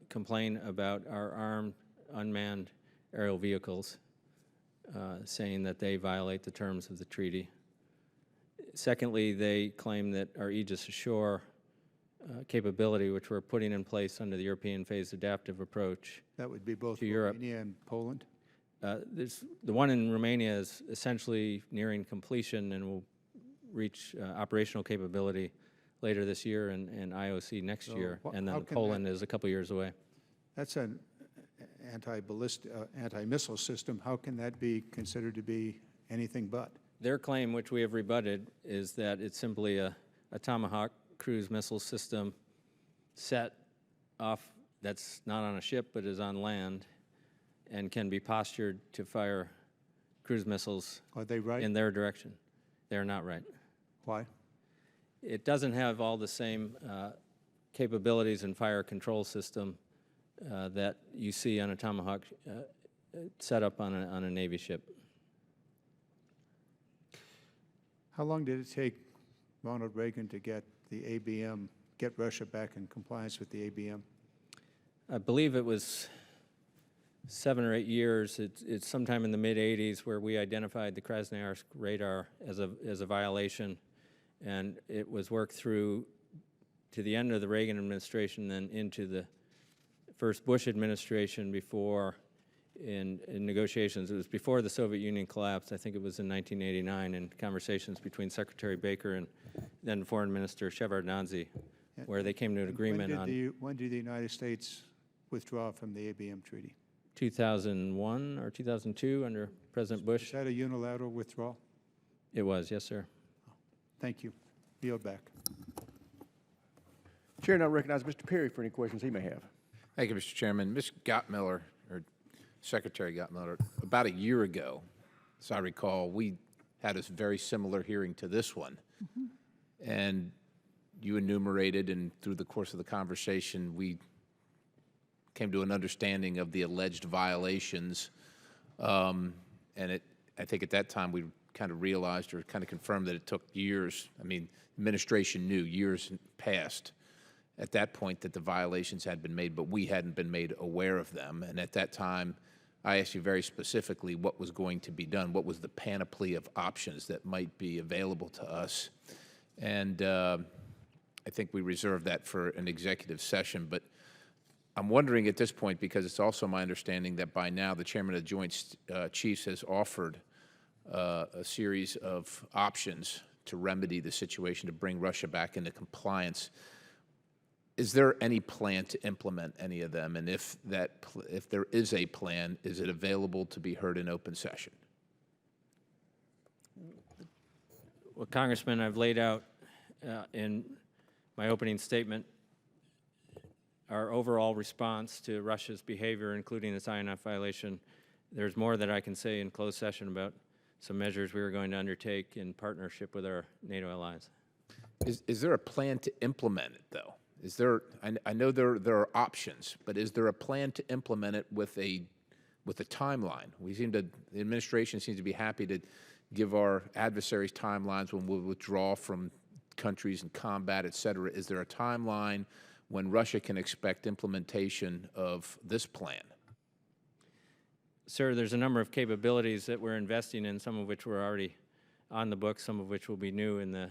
complain about our armed unmanned aerial vehicles, saying that they violate the terms of the treaty. Secondly, they claim that our Aegis Ashore capability, which we're putting in place under the European phased adaptive approach. That would be both to Europe. Romania and Poland? The one in Romania is essentially nearing completion and will reach operational capability later this year and IOC next year. And then Poland is a couple years away. That's an anti-missile system. How can that be considered to be anything but? Their claim, which we have rebutted, is that it's simply a Tomahawk cruise missile system set off that's not on a ship but is on land and can be postured to fire cruise missiles. Are they right? In their direction. They're not right. Why? It doesn't have all the same capabilities and fire control system that you see on a Tomahawk set up on a Navy ship. How long did it take Ronald Reagan to get the ABM, get Russia back in compliance with the ABM? I believe it was 7 or 8 years. It's sometime in the mid-'80s where we identified the Krasnoyarsk radar as a violation, and it was worked through to the end of the Reagan administration, then into the first Bush administration before, in negotiations. It was before the Soviet Union collapsed. I think it was in 1989, in conversations between Secretary Baker and then Foreign Minister Shevardnadze, where they came to an agreement on. When did the United States withdraw from the ABM treaty? 2001 or 2002 under President Bush. Is that a unilateral withdrawal? It was, yes, sir. Thank you. Yield back. Chair now recognizes Mr. Perry for any questions he may have. Thank you, Mr. Chairman. Ms. Gottmiller, or Secretary Gottmiller, about a year ago, as I recall, we had a very similar hearing to this one. And you enumerated, and through the course of the conversation, we came to an understanding of the alleged violations. And I think at that time we kind of realized or kind of confirmed that it took years. I mean, administration knew years passed at that point that the violations had been made, but we hadn't been made aware of them. And at that time, I asked you very specifically what was going to be done, what was the panoply of options that might be available to us. And I think we reserved that for an executive session. But I'm wondering at this point, because it's also my understanding that by now the Chairman of the Joint Chiefs has offered a series of options to remedy the situation, to bring Russia back into compliance. Is there any plan to implement any of them? And if there is a plan, is it available to be heard in open session? Well, Congressman, I've laid out in my opening statement our overall response to Russia's behavior, including its INF violation. There's more that I can say in closed session about some measures we are going to undertake in partnership with our NATO allies. Is there a plan to implement it, though? Is there? I know there are options, but is there a plan to implement it with with a timeline. The administration seems to be happy to give our adversaries timelines when we'll withdraw from countries in combat, et cetera. Is there a timeline when Russia can expect implementation of this plan? Sir, there's a number of capabilities that we're investing in, some of which were already on the books, some of which will be new in the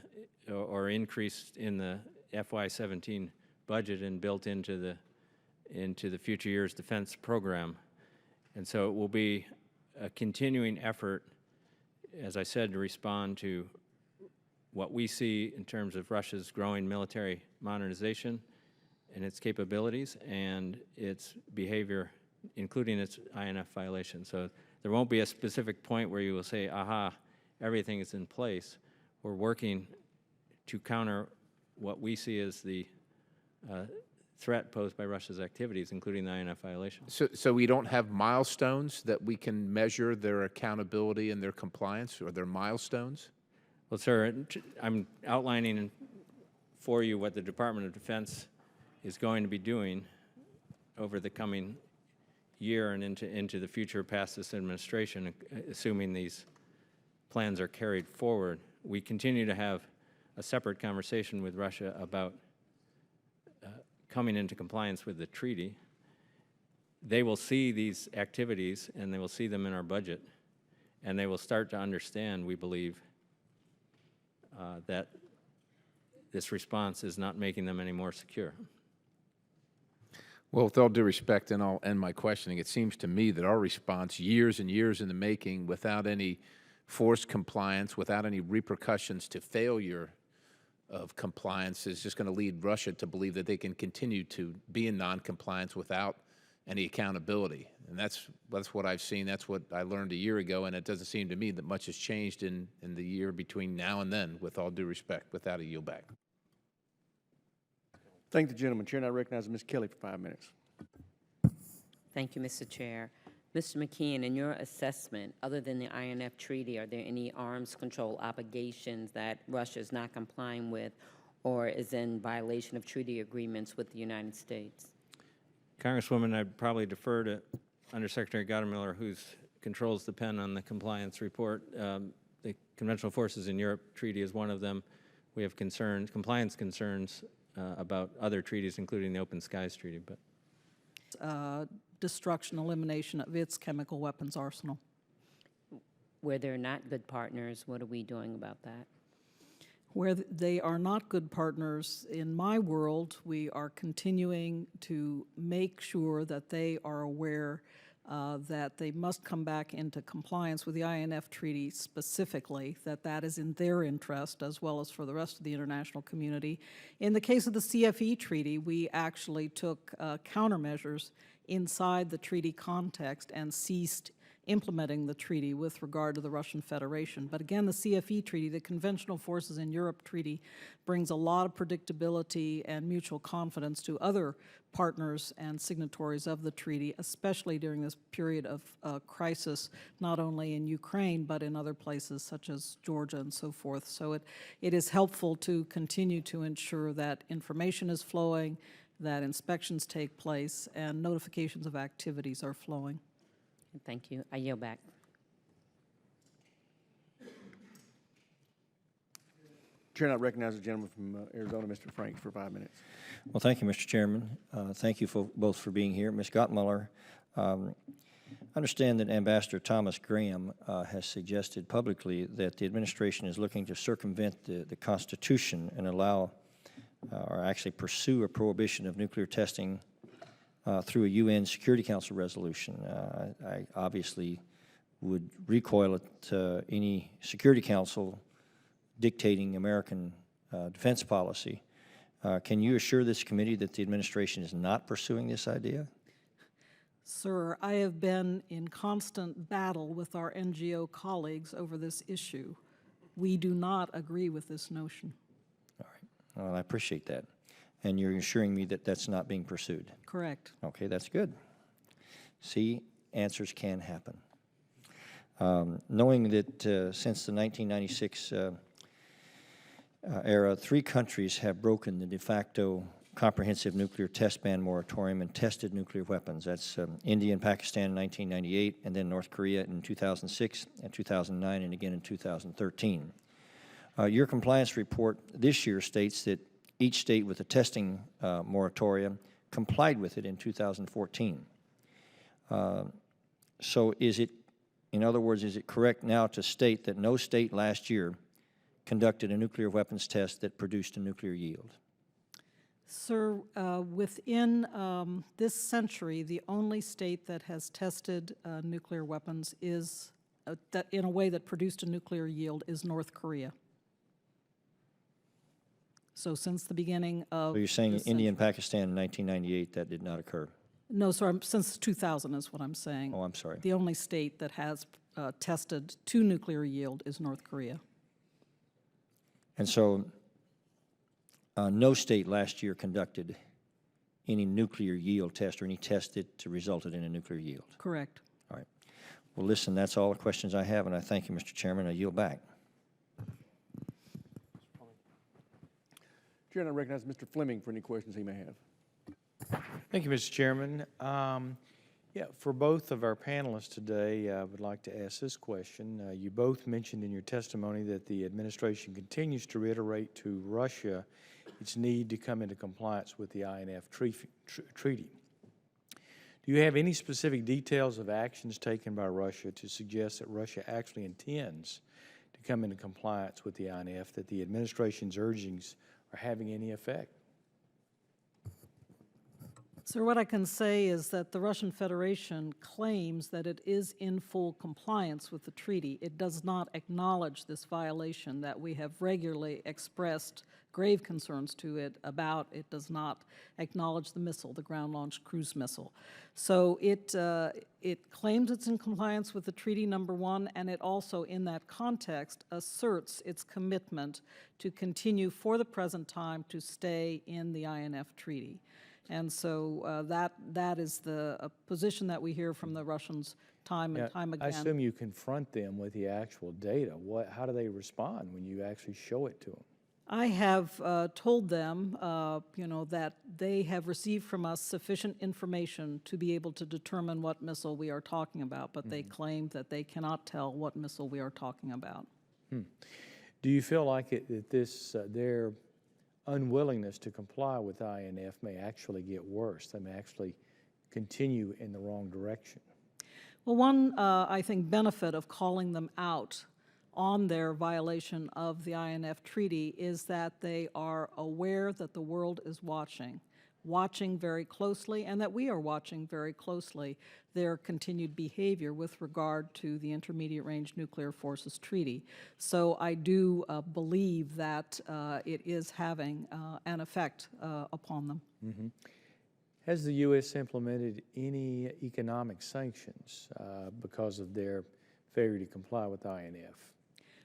or increased in the FY17 budget and built into the future years defense program. And so it will be a continuing effort, as I said, to respond to what we see in terms of Russia's growing military modernization and its capabilities and its behavior, including its INF violation. So there won't be a specific point where you will say, aha, everything is in place. We're working to counter what we see as the threat posed by Russia's activities, including the INF violation. So we don't have milestones that we can measure their accountability and their compliance, or their milestones? Well, sir, I'm outlining for you what the Department of Defense is going to be doing over the coming year and into the future past this administration, assuming these plans are carried forward. We continue to have a separate conversation with Russia about coming into compliance with the treaty. They will see these activities and they will see them in our budget, and they will start to understand, we believe, that this response is not making them any more secure. Well, with all due respect, and I'll end my questioning, it seems to me that our response, years and years in the making, without any forced compliance, without any repercussions to failure of compliance, is just going to lead Russia to believe that they can continue to be in non-compliance without any accountability. And that's what I've seen. That's what I learned a year ago, and it doesn't seem to me that much has changed in the year between now and then, with all due respect, without a yield back. Thank the gentleman. Chair, now recognize Ms. Kelly for 5 minutes. Thank you, Mr. Chair. Mr. McKeon, in your assessment, other than the INF Treaty, are there any arms control obligations that Russia is not complying with or is in violation of treaty agreements with the United States? Congresswoman, I'd probably defer to Undersecretary Gottemiller, who controls the pen on the compliance report. The Conventional Forces in Europe Treaty is one of them. We have concerns, compliance concerns about other treaties, including the Open Skies Treaty. But destruction, elimination of its chemical weapons arsenal. Where they're not good partners, what are we doing about that? Where they are not good partners, in my world, we are continuing to make sure that they are aware that they must come back into compliance with the INF Treaty specifically, that is in their interest as well as for the rest of the international community. In the case of the CFE Treaty, we actually took countermeasures inside the treaty context and ceased implementing the treaty with regard to the Russian Federation. But again, the CFE Treaty, the Conventional Forces in Europe Treaty, brings a lot of predictability and mutual confidence to other partners and signatories of the treaty, especially during this period of crisis, not only in Ukraine, but in other places such as Georgia and so forth. So it is helpful to continue to ensure that information is flowing, that inspections take place, and notifications of activities are flowing. Thank you. I yield back. Chair, now recognize the gentleman from Arizona, Mr. Frank, for 5 minutes. Well, thank you, Mr. Chairman. Thank you both for being here. Ms. Gottemiller, I understand that Ambassador Thomas Graham has suggested publicly that the administration is looking to circumvent the Constitution and allow or actually pursue a prohibition of nuclear testing through a UN Security Council resolution. I obviously would recoil at any Security Council dictating American defense policy. Can you assure this committee that the administration is not pursuing this idea? Sir, I have been in constant battle with our NGO colleagues over this issue. We do not agree with this notion. All right. Well, I appreciate that. And you're assuring me that that's not being pursued? Correct. Okay, that's good. See, answers can happen. Knowing that since the 1996 era, 3 countries have broken the de facto comprehensive nuclear test ban moratorium and tested nuclear weapons. That's India and Pakistan in 1998, and then North Korea in 2006 and 2009, and again in 2013. Your compliance report this year states that each state with a testing moratorium complied with it in 2014. So is it, in other words, is it correct now to state that no state last year conducted a nuclear weapons test that produced a nuclear yield? Sir, within this century, the only state that has tested nuclear weapons is, that in a way that produced a nuclear yield, is North Korea. So since the beginning of So you're saying this India and century. Pakistan in 1998, that did not occur? No, sir, since 2000 is what I'm saying. Oh, I'm sorry. The only state that has tested to nuclear yield is North Korea. And so no state last year conducted any nuclear yield test or any test that resulted in a nuclear yield? Correct. All right. Well, listen, that's all the questions I have, and I thank you, Mr. Chairman. I yield back. Chair, I recognize Mr. Fleming for any questions he may have. Thank you, Mr. Chairman. Yeah, for both of our panelists today, I would like to ask this question. You both mentioned in your testimony that the administration continues to reiterate to Russia its need to come into compliance with the INF treaty. Do you have any specific details of actions taken by Russia to suggest that Russia actually intends to come into compliance with the INF, that the administration's urgings are having any effect? Sir, what I can say is that the Russian Federation claims that it is in full compliance with the treaty. It does not acknowledge this violation that we have regularly expressed grave concerns to it about. It does not acknowledge the missile, the ground-launched cruise missile. So it claims it's in compliance with the treaty, number one, and it also, in that context, asserts its commitment to continue for the present time to stay in the INF treaty. And so that is the position that we hear from the Russians time and time again. I assume you confront them with the actual data. How do they respond when you actually show it to them? I have told them, that they have received from us sufficient information to be able to determine what missile we are talking about, but they claim that they cannot tell what missile we are talking about. Do you feel like that their unwillingness to comply with INF may actually get worse? They may actually continue in the wrong direction? Well, one, I think, benefit of calling them out on their violation of the INF treaty is that they are aware that the world is watching very closely, and that we are watching very closely their continued behavior with regard to the Intermediate Range Nuclear Forces Treaty. So I do believe that it is having an effect upon them. Mm-hmm. Has the U.S. implemented any economic sanctions because of their failure to comply with INF?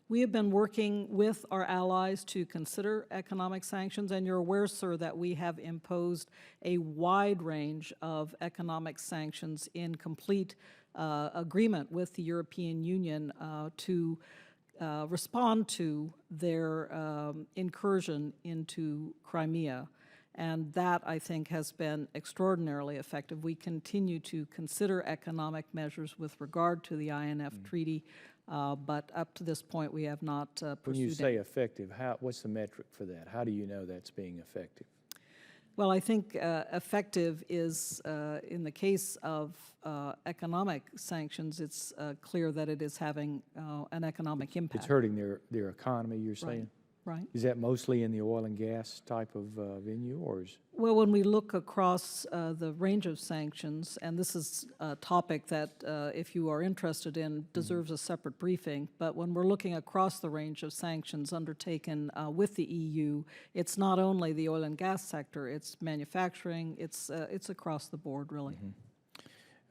We have been working with our allies to consider economic sanctions, and you're aware, sir, that we have imposed a wide range of economic sanctions in complete agreement with the European Union to respond to their incursion into Crimea. And that, I think, has been extraordinarily effective. We continue to consider economic measures with regard to the INF treaty, but up to this point, we have not pursued When you say effective, what's the metric for that? How do you know that's being effective? Well, I think effective is, in the case of economic sanctions, it's clear that it is having an economic impact. It's hurting their economy, you're saying? Right. Is that mostly in the oil and gas type of venue, or is? Well, when we look across the range of sanctions, and this is a topic that, if you are interested in, deserves a separate briefing, but when we're looking across the range of sanctions undertaken with the EU, it's not only the oil and gas sector, it's manufacturing, it's across the board, really.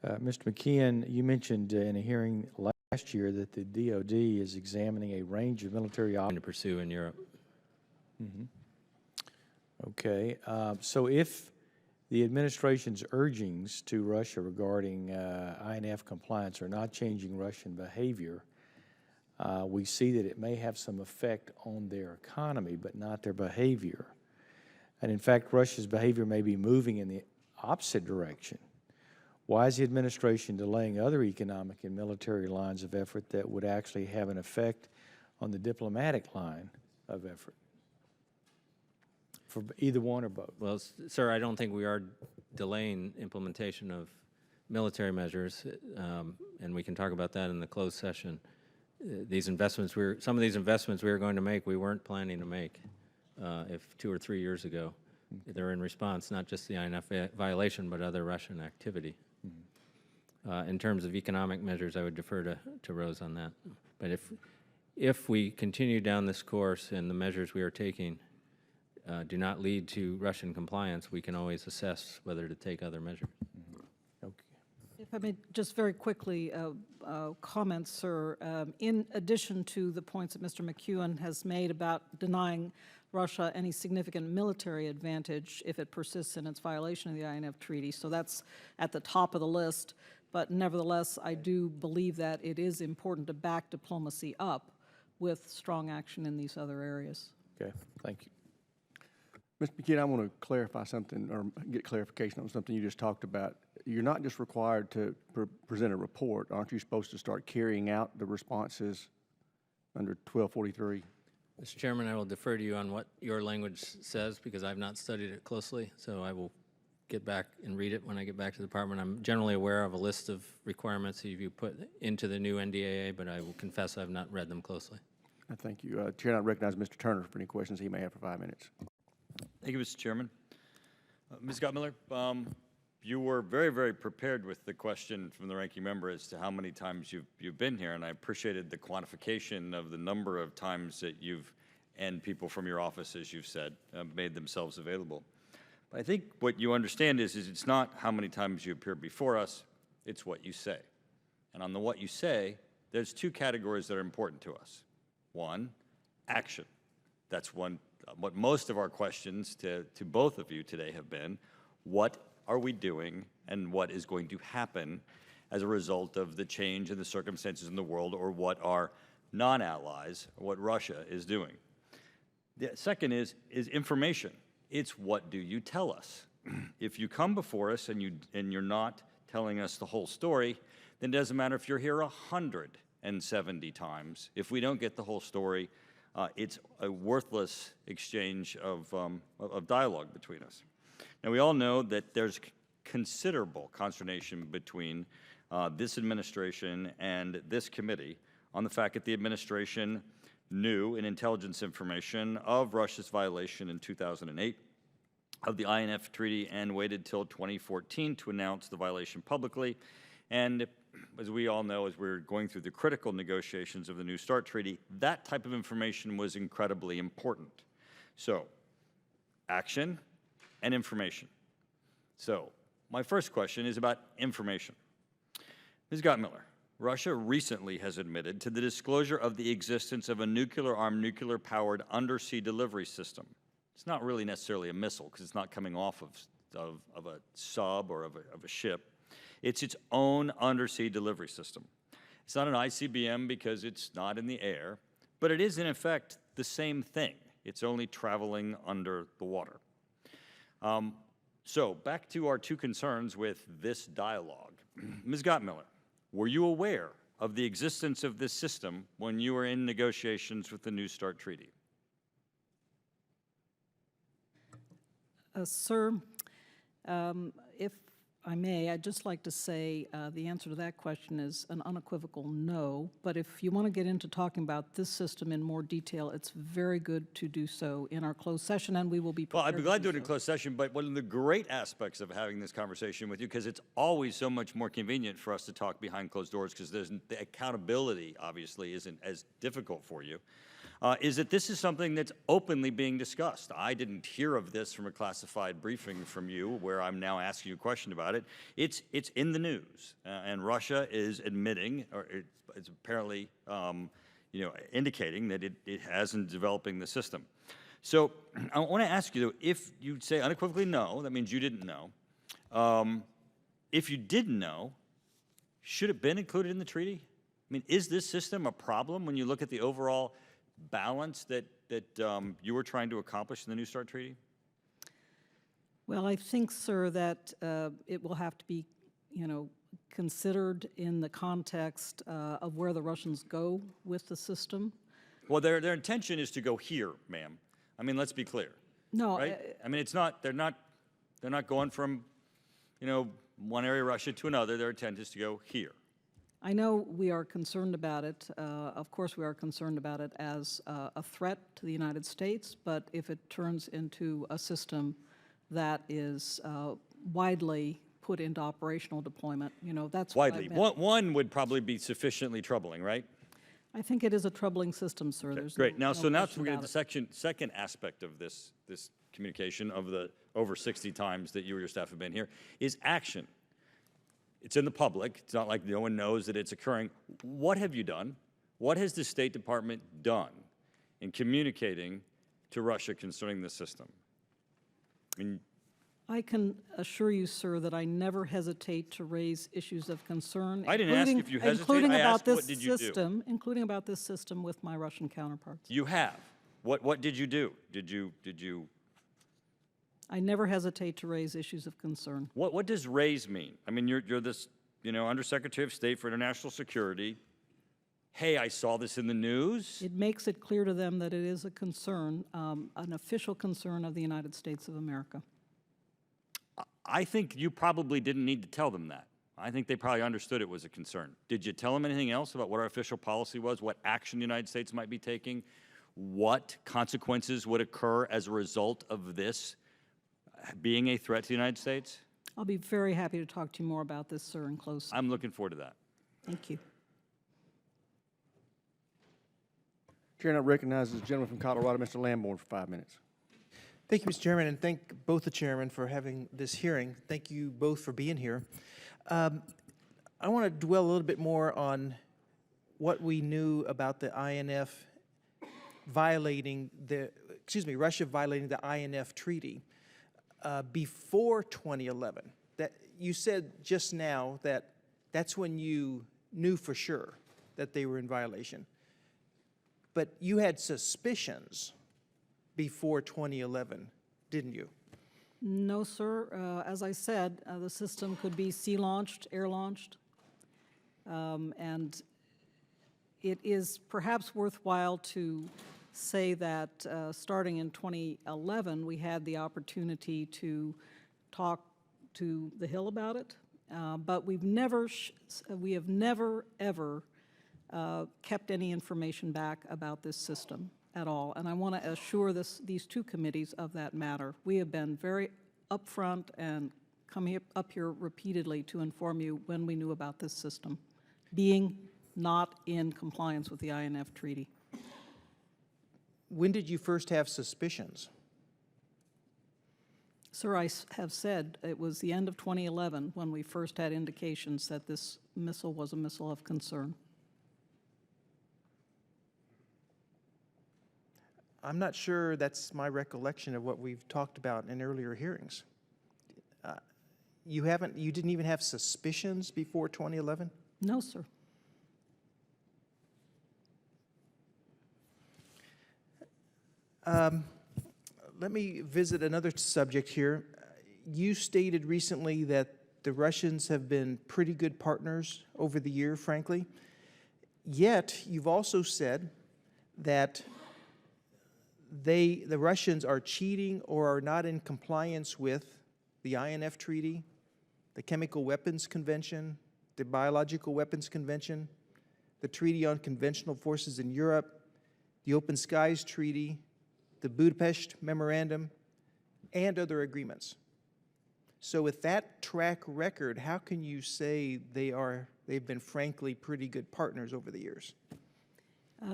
Mr. McKeon, you mentioned in a hearing last year that the DOD is examining a range of military options To pursue in Europe. Okay, so if the administration's urgings to Russia regarding INF compliance are not changing Russian behavior, we see that it may have some effect on their economy, but not their behavior. And in fact, Russia's behavior may be moving in the opposite direction. Why is the administration delaying other economic and military lines of effort that would actually have an effect on the diplomatic line of effort? For either one or both? Well, sir, I don't think we are delaying implementation of military measures, and we can talk about that in the closed session. These investments, some of these investments we were going to make, we weren't planning to make if 2 or 3 years ago. They're in response, not just the INF violation, but other Russian activity. In terms of economic measures, I would defer to Rose on that. But if we continue down this course and the measures we are taking do not lead to Russian compliance, we can always assess whether to take other measures. Okay. If I may just very quickly comment, sir, in addition to the points that Mr. McEwen has made about denying Russia any significant military advantage if it persists in its violation of the INF Treaty, so that's at the top of the list, but nevertheless, I do believe that it is important to back diplomacy up with strong action in these other areas. Okay, thank you. Mr. McKeon, I want to clarify something, or get clarification on something you just talked about. You're not just required to present a report. Aren't you supposed to start carrying out the responses under 1243? Mr. Chairman, I will defer to you on what your language says because I've not studied it closely, so I will get back and read it when I get back to the department. I'm generally aware of a list of requirements that you put into the new NDAA, but I will confess I've not read them closely. Thank you. Chair, I recognize Mr. Turner for any questions he may have for 5 minutes. Thank you, Mr. Chairman. Ms. Gottmiller, you were very, very prepared with the question from the ranking member as to how many times you've been here, and I appreciated the quantification of the number of times that you've, and people from your office, as you've said, made themselves available. But I think what you understand is it's not how many times you appear before us, it's what you say. And on the what you say, there's 2 categories that are important to us. One, action. That's one. What most of our questions to both of you today have been, what are we doing and what is going to happen as a result of the change in the circumstances in the world, or what our non-allies, what Russia is doing. The second is information. It's what do you tell us? If you come before us and you're not telling us the whole story, then it doesn't matter if you're here 170 times. If we don't get the whole story, it's a worthless exchange of dialogue between us. Now, we all know that there's considerable consternation between this administration and this committee on the fact that the administration knew in intelligence information of Russia's violation in 2008 of the INF Treaty and waited till 2014 to announce the violation publicly. And as we all know, as we're going through the critical negotiations of the New START Treaty, that type of information was incredibly important. So, action and information. So, my first question is about information. Ms. Gottmiller, Russia recently has admitted to the disclosure of the existence of a nuclear-armed, nuclear-powered undersea delivery system. It's not really necessarily a missile because it's not coming off of a sub or of a ship. It's its own undersea delivery system. It's not an ICBM because it's not in the air, but it is in effect the same thing. It's only traveling under the water. So back to our 2 concerns with this dialogue. Ms. Gottmiller, were you aware of the existence of this system when you were in negotiations with the New START Treaty? Sir, if I may, I'd just like to say the answer to that question is an unequivocal no, but if you want to get into talking about this system in more detail, it's very good to do so in our closed session, and we will be prepared. Well, I'd be glad to do it in closed session, but one of the great aspects of having this conversation with you, because it's always so much more convenient for us to talk behind closed doors, because the accountability, obviously, isn't as difficult for you, is that this is something that's openly being discussed. I didn't hear of this from a classified briefing from you, where I'm now asking you a question about it. It's in the news, and Russia is admitting, or it's apparently, indicating that it hasn't developing the system. So I want to ask you, though, if you say unequivocally no, that means you didn't know. If you didn't know, should it have been included in the treaty? I mean, is this system a problem when you look at the overall balance that you were trying to accomplish in the New START Treaty? Well, I think, sir, that it will have to be, considered in the context of where the Russians go with the system. Well, their intention is to go here, ma'am. I mean, let's be clear. No, Right? I mean, it's not, they're not going from, one area of Russia to another. Their intent is to go here. I know we are concerned about it. Of course, we are concerned about it as a threat to the United States, but if it turns into a system that is widely put into operational deployment, that's what I Widely. meant. One would probably be sufficiently troubling, right? I think it is a troubling system, sir. There's Great. no Now, so now question we're about getting it. the second aspect of this communication of the over 60 times that you or your staff have been here is action. It's in the public. It's not like no one knows that it's occurring. What have you done? What has the State Department done in communicating to Russia concerning the system? I mean, I can assure you, sir, that I never hesitate to raise issues of concern. I didn't ask if you hesitate. Including I about asked this what did you do? system, including about this system with my Russian counterparts. you have. What did you do? Did you? I never hesitate to raise issues of concern. What does raise mean? I mean, you're this, Undersecretary of State for International Security. Hey, I saw this in the news. It makes it clear to them that it is a concern, an official concern of the United States of America. I think you probably didn't need to tell them that. I think they probably understood it was a concern. Did you tell them anything else about what our official policy was, what action the United States might be taking, what consequences would occur as a result of this being a threat to the United States? I'll be very happy to talk to you more about this, sir, in close. I'm looking forward to that. Thank you. Chair now recognizes the gentleman from Colorado, Mr. Lamborn, for 5 minutes. Thank you, Mr. Chairman, and thank both the chairmen for having this hearing. Thank you both for being here. I want to dwell a little bit more on what we knew about the INF Russia violating the INF treaty before 2011. That you said just now that that's when you knew for sure that they were in violation. But you had suspicions before 2011, didn't you? No, sir. As I said, the system could be sea-launched, air-launched, and it is perhaps worthwhile to say that starting in 2011, we had the opportunity to talk to the Hill about it, but we have never, ever kept any information back about this system at all, and I want to assure these two committees of that matter. We have been very upfront and coming up here repeatedly to inform you when we knew about this system being not in compliance with the INF treaty. When did you first have suspicions? Sir, I have said it was the end of 2011 when we first had indications that this missile was a missile of concern. I'm not sure that's my recollection of what we've talked about in earlier hearings. You didn't even have suspicions before 2011? No, sir. Let me visit another subject here. You stated recently that the Russians have been pretty good partners over the year, frankly. Yet, you've also said that the Russians are cheating or are not in compliance with the INF Treaty, the Chemical Weapons Convention, the Biological Weapons Convention, the Treaty on Conventional Forces in Europe, the Open Skies Treaty, the Budapest Memorandum, and other agreements. So with that track record, how can you say they've been frankly pretty good partners over the years?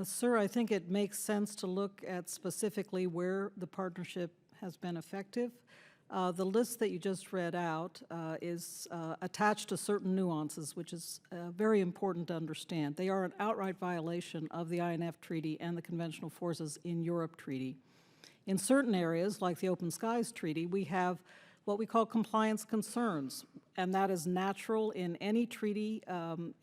Sir, I think it makes sense to look at specifically where the partnership has been effective. The list that you just read out is attached to certain nuances, which is very important to understand. They are an outright violation of the INF Treaty and the Conventional Forces in Europe Treaty. In certain areas, like the Open Skies Treaty, we have what we call compliance concerns, and that is natural in any treaty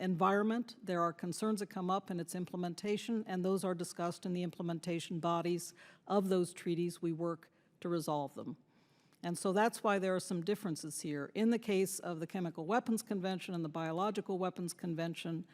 environment. There are concerns that come up in its implementation, and those are discussed in the implementation bodies of those treaties. We work to resolve them. And so that's why there are some differences here. In the case of the Chemical Weapons Convention and the Biological Weapons Convention,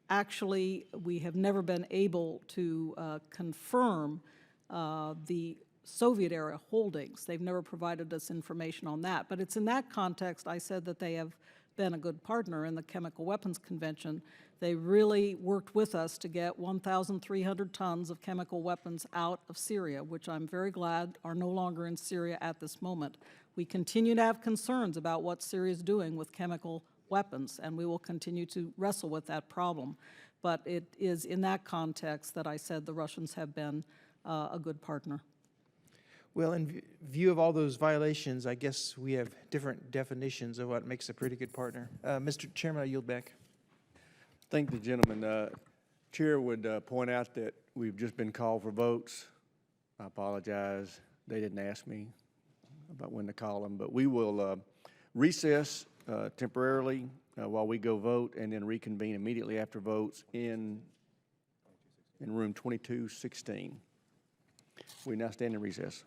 actually, we have never been able to confirm the Soviet-era holdings. They've never provided us information on that. But it's in that context I said that they have been a good partner in the Chemical Weapons Convention. They really worked with us to get 1,300 tons of chemical weapons out of Syria, which I'm very glad are no longer in Syria at this moment. We continue to have concerns about what Syria is doing with chemical weapons, and we will continue to wrestle with that problem. But it is in that context that I said the Russians have been a good partner. Well, in view of all those violations, I guess we have different definitions of what makes a pretty good partner. Mr. Chairman, I yield back. Thank the gentleman. Chair would point out that we've just been called for votes. I apologize. They didn't ask me about when to call them, but we will recess temporarily while we go vote and then reconvene immediately after votes in room 2216. We now stand in recess.